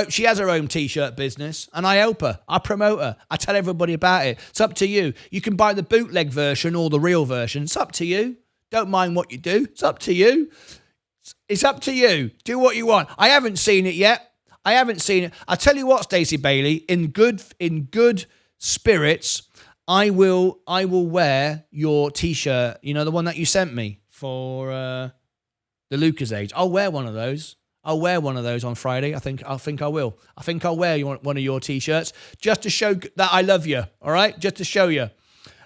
own T-shirt business, and I help her. I promote her. I tell everybody about it. It's up to you. You can buy the bootleg version or the real version. It's up to you. Don't mind what you do. It's up to you. It's up to you. Do what you want. I haven't seen it yet. I haven't seen it. I tell you what, Stacey Bailey, in good spirits, I will wear your T-shirt. You know, the one that you sent me for the Lucas Age. I'll wear one of those. I'll wear one of those on Friday. I think I will. I think I'll wear one of your T-shirts just to show that I love you. All right, just to show you.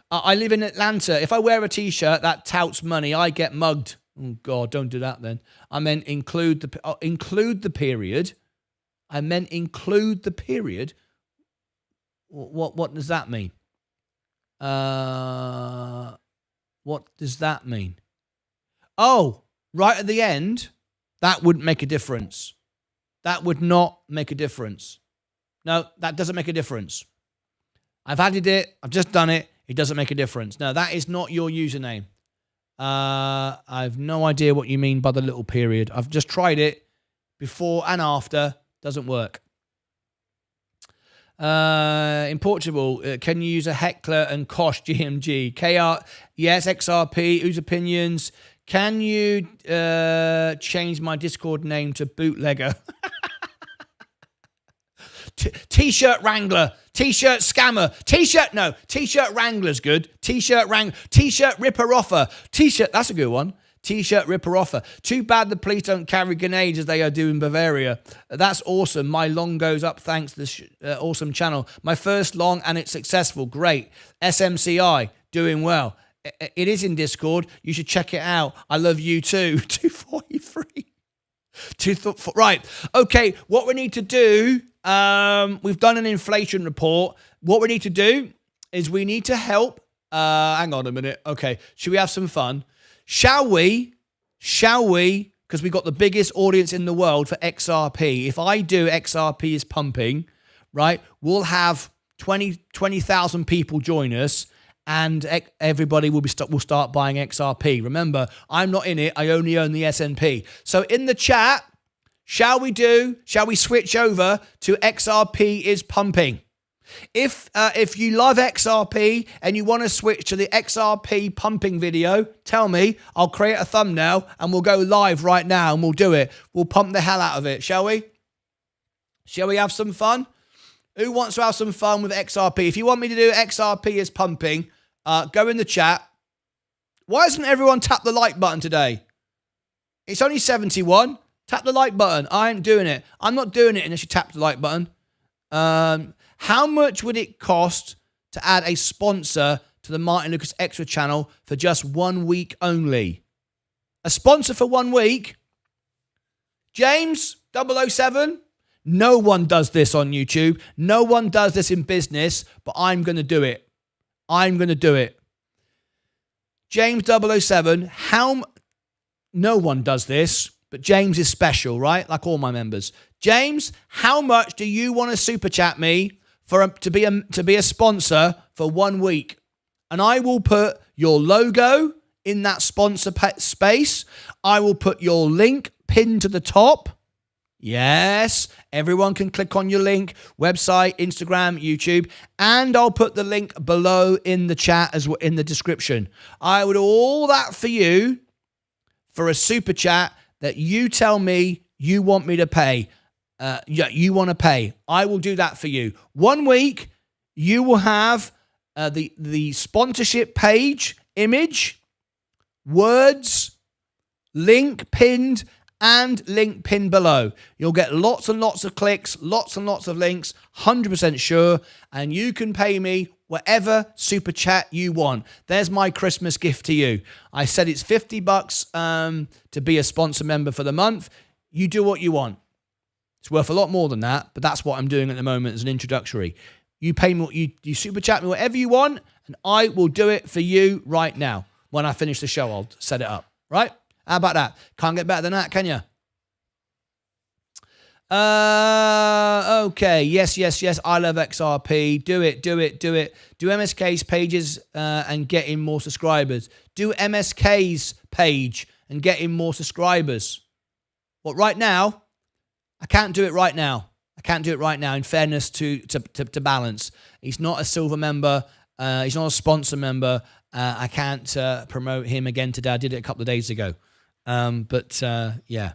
I live in Atlanta. If I wear a T-shirt that touts money, I get mugged. Oh God, don't do that then. I meant include the period. I meant include the period. What does that mean? What does that mean? Oh, right at the end. That wouldn't make a difference. That would not make a difference. No, that doesn't make a difference. I've added it. I've just done it. It doesn't make a difference. No, that is not your username. I have no idea what you mean by the little period. I've just tried it before and after. Doesn't work. In Portugal, can you use a Heckler and Koch GMG? KR, yes, XRP, whose opinions? Can you change my Discord name to Bootlegger? T-shirt Wrangler, T-shirt Scammer, T-shirt Wrangler's good. T-shirt Ripper Offer, T-shirt, that's a good one. T-shirt Ripper Offer. Too bad the police don't carry grenades as they are doing in Bavaria. That's awesome. My long goes up thanks to this awesome channel. My first long and it's successful. Great. SMCI, doing well. It is in Discord. You should check it out. I love you too. 243. Right. Okay. What we need to do, we've done an inflation report. What we need to do is we need to help. Hang on a minute. Okay. Should we have some fun? Shall we? Because we've got the biggest audience in the world for XRP. If I do XRP is pumping, right, we'll have 20,000 people join us. And everybody will start buying XRP. Remember, I'm not in it. I only own the S&P. So in the chat, shall we switch over to XRP is pumping? If you love XRP and you want to switch to the XRP pumping video, tell me. I'll create a thumbnail and we'll go live right now and we'll do it. We'll pump the hell out of it, shall we? Shall we have some fun? Who wants to have some fun with XRP? If you want me to do XRP is pumping, go in the chat. Why hasn't everyone tapped the like button today? It's only 71. Tap the like button. I ain't doing it. I'm not doing it unless you tap the like button. How much would it cost to add a sponsor to the Martyn Lucas Extra channel for just 1 week only? A sponsor for 1 week? James 007? No one does this on YouTube. No one does this in business, but I'm going to do it. I'm going to do it. James 007, no one does this, but James is special, right? Like all my members. James, how much do you want to super chat me to be a sponsor for 1 week? And I will put your logo in that sponsor space. I will put your link pinned to the top. Yes, everyone can click on your link, website, Instagram, YouTube, and I'll put the link below in the chat as well, in the description. I would do all that for you for a super chat that you tell me you want me to pay. You want to pay. I will do that for you. 1 week, you will have the sponsorship page, image, words, link pinned, and link pinned below. You'll get lots and lots of clicks, lots and lots of links, 100% sure, and you can pay me whatever super chat you want. There's my Christmas gift to you. I said it's $50 to be a sponsor member for the month. You do what you want. It's worth a lot more than that, but that's what I'm doing at the moment as an introductory. You pay me, you super chat me whatever you want, and I will do it for you right now. When I finish the show, I'll set it up, right? How about that? Can't get better than that, can you? Okay. Yes. I love XRP. Do it. Do MSK's pages and get in more subscribers. Do MSK's page and get in more subscribers. What, right now? I can't do it right now. In fairness to Balance. He's not a silver member. He's not a sponsor member. I can't promote him again today. I did it a couple of days ago. Yeah.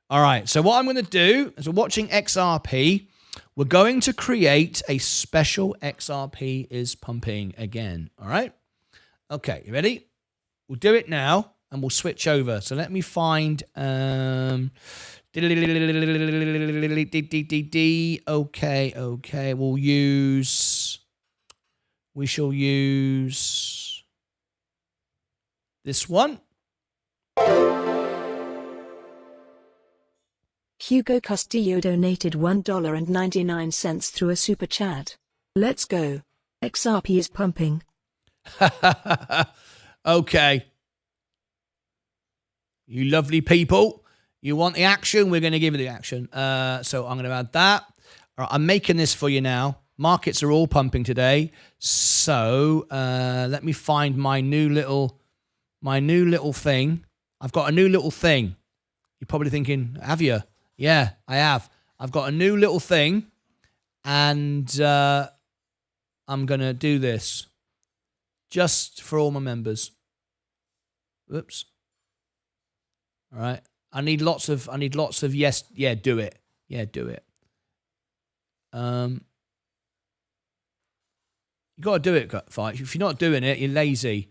All right. So what I'm going to do is, we're watching XRP. We're going to create a special XRP is pumping again. All right. Okay. You ready? We'll do it now and we'll switch over. So let me find. Okay. We shall use this one. Hugo Castillo donated $1.99 through a super chat. Let's go. XRP is pumping. Okay. You lovely people. You want the action? We're going to give you the action. So I'm going to add that. All right, I'm making this for you now. Markets are all pumping today. So let me find my new little thing. I've got a new little thing. You're probably thinking, have you? Yeah, I have. I've got a new little thing, and I'm going to do this just for all my members. Whoops. All right. I need lots of yes. Yeah, do it. Yeah, do it. You got to do it, fight. If you're not doing it, you're lazy.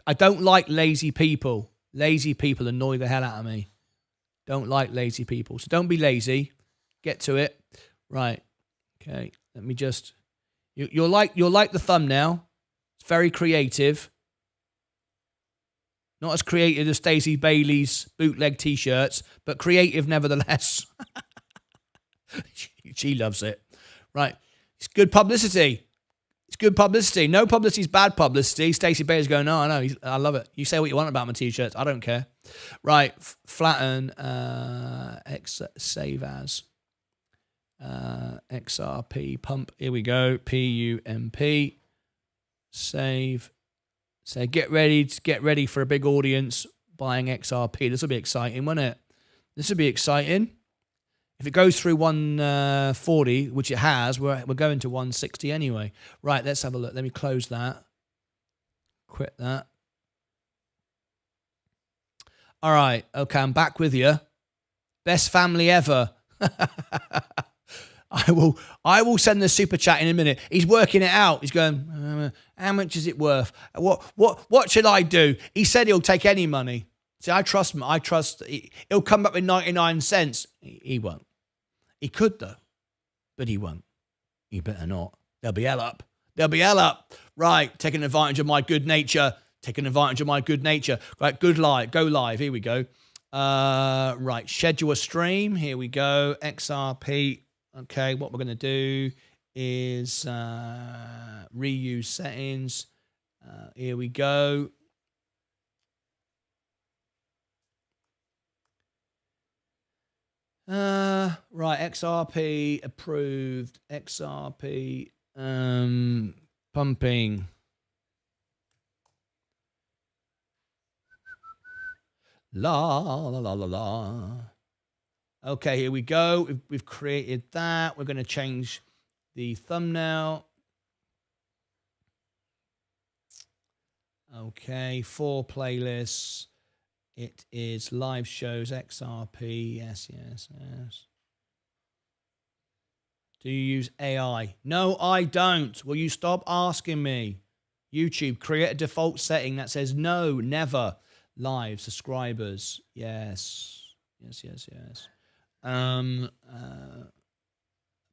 I don't like lazy people. Lazy people annoy the hell out of me. Don't like lazy people. So don't be lazy. Get to it. Right. Okay. Let me just. You'll like the thumbnail. It's very creative. Not as creative as Stacey Bailey's bootleg t-shirts, but creative nevertheless. She loves it. Right. It's good publicity. No publicity is bad publicity. Stacey Bailey's going, no, I know. I love it. You say what you want about my t-shirts. I don't care. Right. Flatten. Save as. XRP. Pump. Here we go. PUMP. Save. So get ready for a big audience buying XRP. This will be exciting, won't it? This will be exciting. If it goes through 140, which it has, we're going to 160 anyway. Right, let's have a look. Let me close that. Quit that. All right, okay, I'm back with you. Best family ever. I will send the super chat in a minute. He's working it out. He's going, how much is it worth? What should I do? He said he'll take any money. See, I trust him. He'll come up with 99 cents. He won't. He could, though, but he won't. He better not. There'll be hell up. Right, taking advantage of my good nature. Right, go live. Here we go. Right, schedule a stream. Here we go. XRP. Okay, what we're going to do is reuse settings. Here we go. Right, XRP approved. XRP pumping. La la la la la. Okay, here we go. We've created that. We're going to change the thumbnail. Okay, 4 playlists. It is live shows, XRP. Yes. Do you use AI? No, I don't. Will you stop asking me? YouTube, create a default setting that says no, never. Live subscribers. Yes.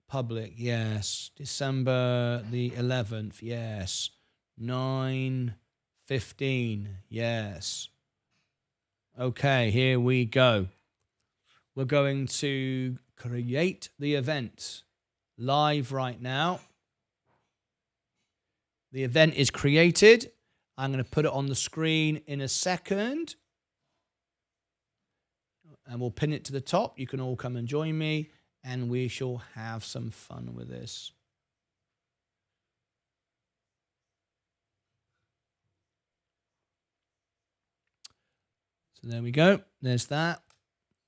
Public, yes. December the 11th, yes. 9:15, yes. Okay, here we go. We're going to create the event live right now. The event is created. I'm going to put it on the screen in a second. and we'll pin it to the top. You can all come and join me, and we shall have some fun with this. So there we go. There's that.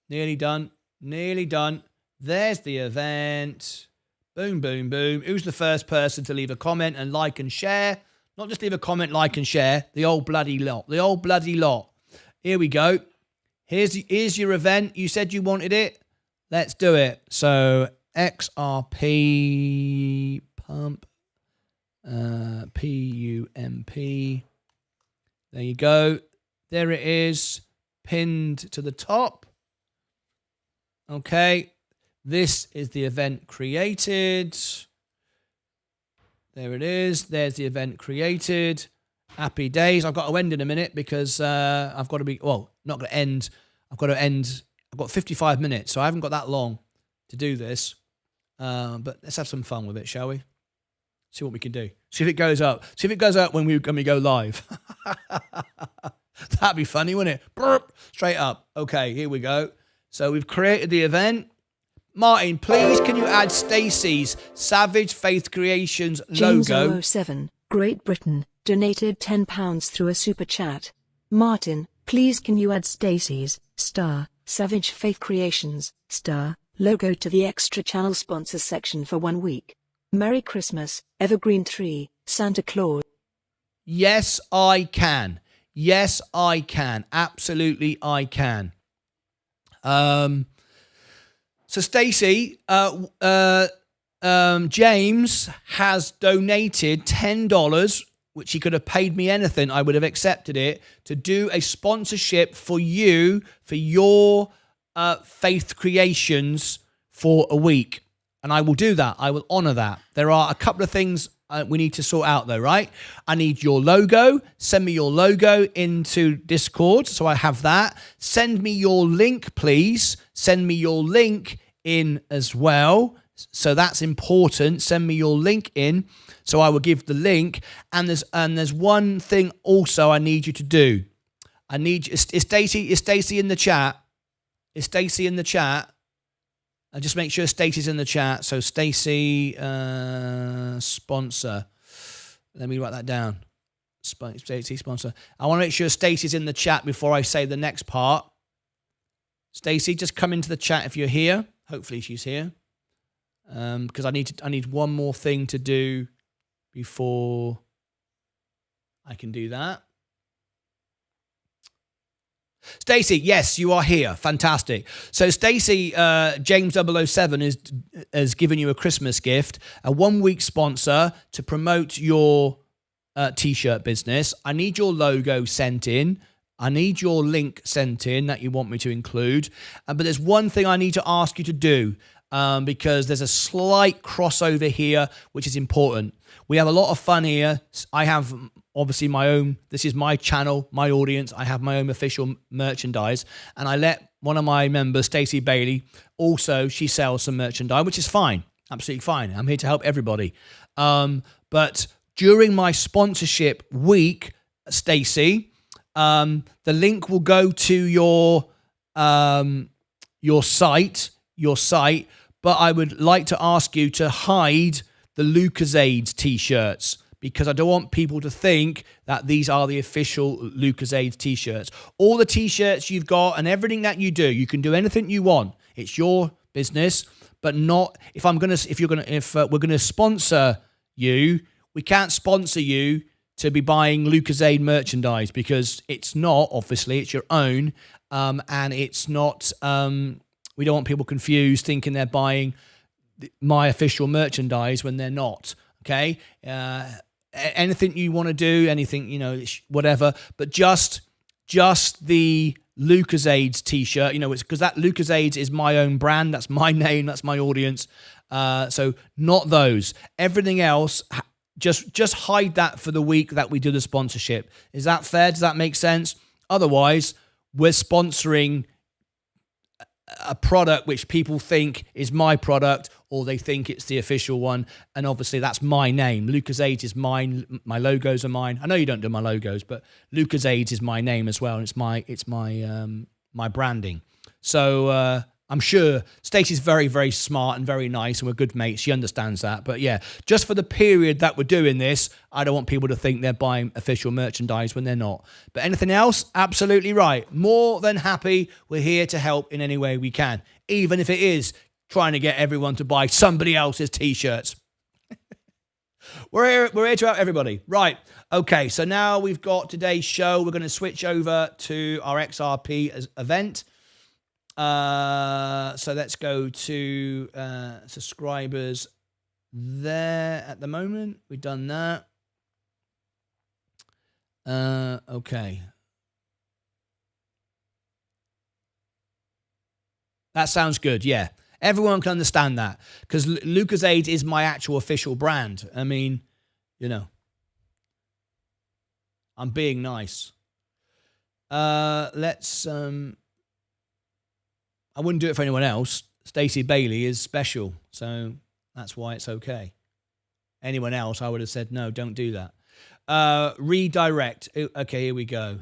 Nearly done. Nearly done. There's the event. Boom, boom, boom. Who's the first person to leave a comment and like and share? Not just leave a comment, like and share. The old bloody lot. The old bloody lot. Here we go. Here's your event. You said you wanted it. Let's do it. So XRP pump. PUMP. There you go. There it is. Pinned to the top. Okay. This is the event created. There it is. There's the event created. Happy days. I've got to end in a minute because I've got to be, well, not going to end. I've got to end. I've got 55 minutes, so I haven't got that long to do this. But let's have some fun with it, shall we? See what we can do. See if it goes up. See if it goes up when we go live. That'd be funny, wouldn't it? Burp, straight up. Okay, here we go. So we've created the event. Martyn, please can you add Stacey's Savage Faith Creations logo? James 007, Great Britain, donated £10 through a super chat. Martyn, please can you add Stacey's Savage Faith Creations logo to the extra channel sponsors section for 1 week? Merry Christmas, Evergreen Tree, Santa Claus. Yes, I can. Yes, I can. Absolutely, I can. So Stacey, James has donated $10, which he could have paid me anything. I would have accepted it, to do a sponsorship for you, for your faith creations for a week. And I will do that. I will honor that. There are a couple of things we need to sort out though, right? I need your logo. Send me your logo into Discord so I have that. Send me your link, please. Send me your link in as well. So that's important. Send me your link in. So I will give the link. And there's one thing also I need you to do. I need is Stacey in the chat? Is Stacey in the chat? I'll just make sure Stacey's in the chat. So Stacey, sponsor. Let me write that down. Stacey, sponsor. I want to make sure Stacey's in the chat before I say the next part. Stacey, just come into the chat if you're here. Hopefully she's here. Because I need one more thing to do before I can do that. Stacey, yes, you are here. Fantastic. So Stacey, James 007 has given you a Christmas gift, a 1 week sponsor to promote your t-shirt business. I need your logo sent in. I need your link sent in that you want me to include. But there's one thing I need to ask you to do because there's a slight crossover here, which is important. We have a lot of fun here. I have obviously my own, this is my channel, my audience. I have my own official merchandise. And I let one of my members, Stacey Bailey, also, she sells some merchandise, which is fine. Absolutely fine. I'm here to help everybody. But during my sponsorship week, Stacey, the link will go to your site, but I would like to ask you to hide the Lucasades t-shirts because I don't want people to think that these are the official Lucasades t-shirts. All the t-shirts you've got and everything that you do, you can do anything you want. It's your business, but not if we're gonna sponsor you, we can't sponsor you to be buying Lucasade merchandise because it's not, obviously, it's your own, and it's not. We don't want people confused thinking they're buying my official merchandise when they're not. Okay, anything you want to do, anything whatever, but just the Lucasades t-shirt. It's because that Lucasades is my own brand. That's my name. That's my audience. So not those. Everything else. Just hide that for the week that we do the sponsorship. Is that fair? Does that make sense? Otherwise, we're sponsoring a product which people think is my product or they think it's the official one. And obviously that's my name. Lucasades is mine. My logos are mine. I know you don't do my logos, but Lucasades is my name as well. And it's my branding. So I'm sure Stacey's very, very smart and very nice, and we're good mates. She understands that. But yeah, just for the period that we're doing this, I don't want people to think they're buying official merchandise when they're not. But anything else, absolutely right. More than happy. We're here to help in any way we can, even if it is trying to get everyone to buy somebody else's T-shirts. We're here to help everybody. Right. Okay, so now we've got today's show. We're going to switch over to our XRP event. So let's go to subscribers there at the moment. We've done that. Okay. That sounds good, yeah. Everyone can understand that because Lucas Aid is my actual official brand. I mean, you know, I'm being nice. Let's... I wouldn't do it for anyone else. Stacey Bailey is special, so that's why it's okay. Anyone else, I would have said, no, don't do that. Redirect. Okay, here we go.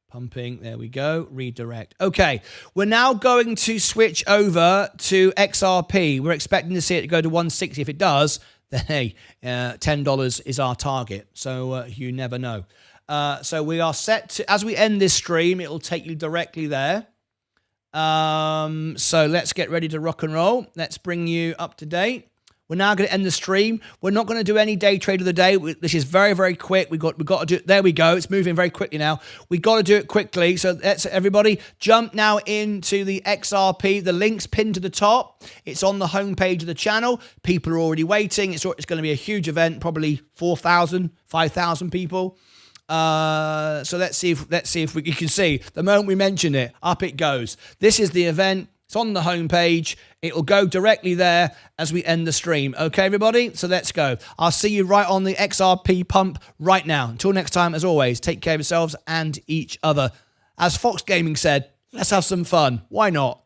Pumping, there we go. Redirect. Okay, we're now going to switch over to XRP. We're expecting to see it go to 160. If it does, then hey, $10 is our target. So you never know. So we are set to, as we end this stream, it'll take you directly there. So let's get ready to rock and roll. Let's bring you up to date. We're now going to end the stream. We're not going to do any day trade of the day. This is very, very quick. We've got to do it. There we go. It's moving very quickly now. We've got to do it quickly. So let's everybody jump now into the XRP. The link's pinned to the top. It's on the homepage of the channel. People are already waiting. It's going to be a huge event, probably 4,000, 5,000 people. So let's see if you can see the moment we mention it, up it goes. This is the event. It's on the homepage. It will go directly there as we end the stream. Okay, everybody? So let's go. I'll see you right on the XRP pump right now. Until next time, as always, take care of yourselves and each other. As Fox Gaming said, let's have some fun. Why not?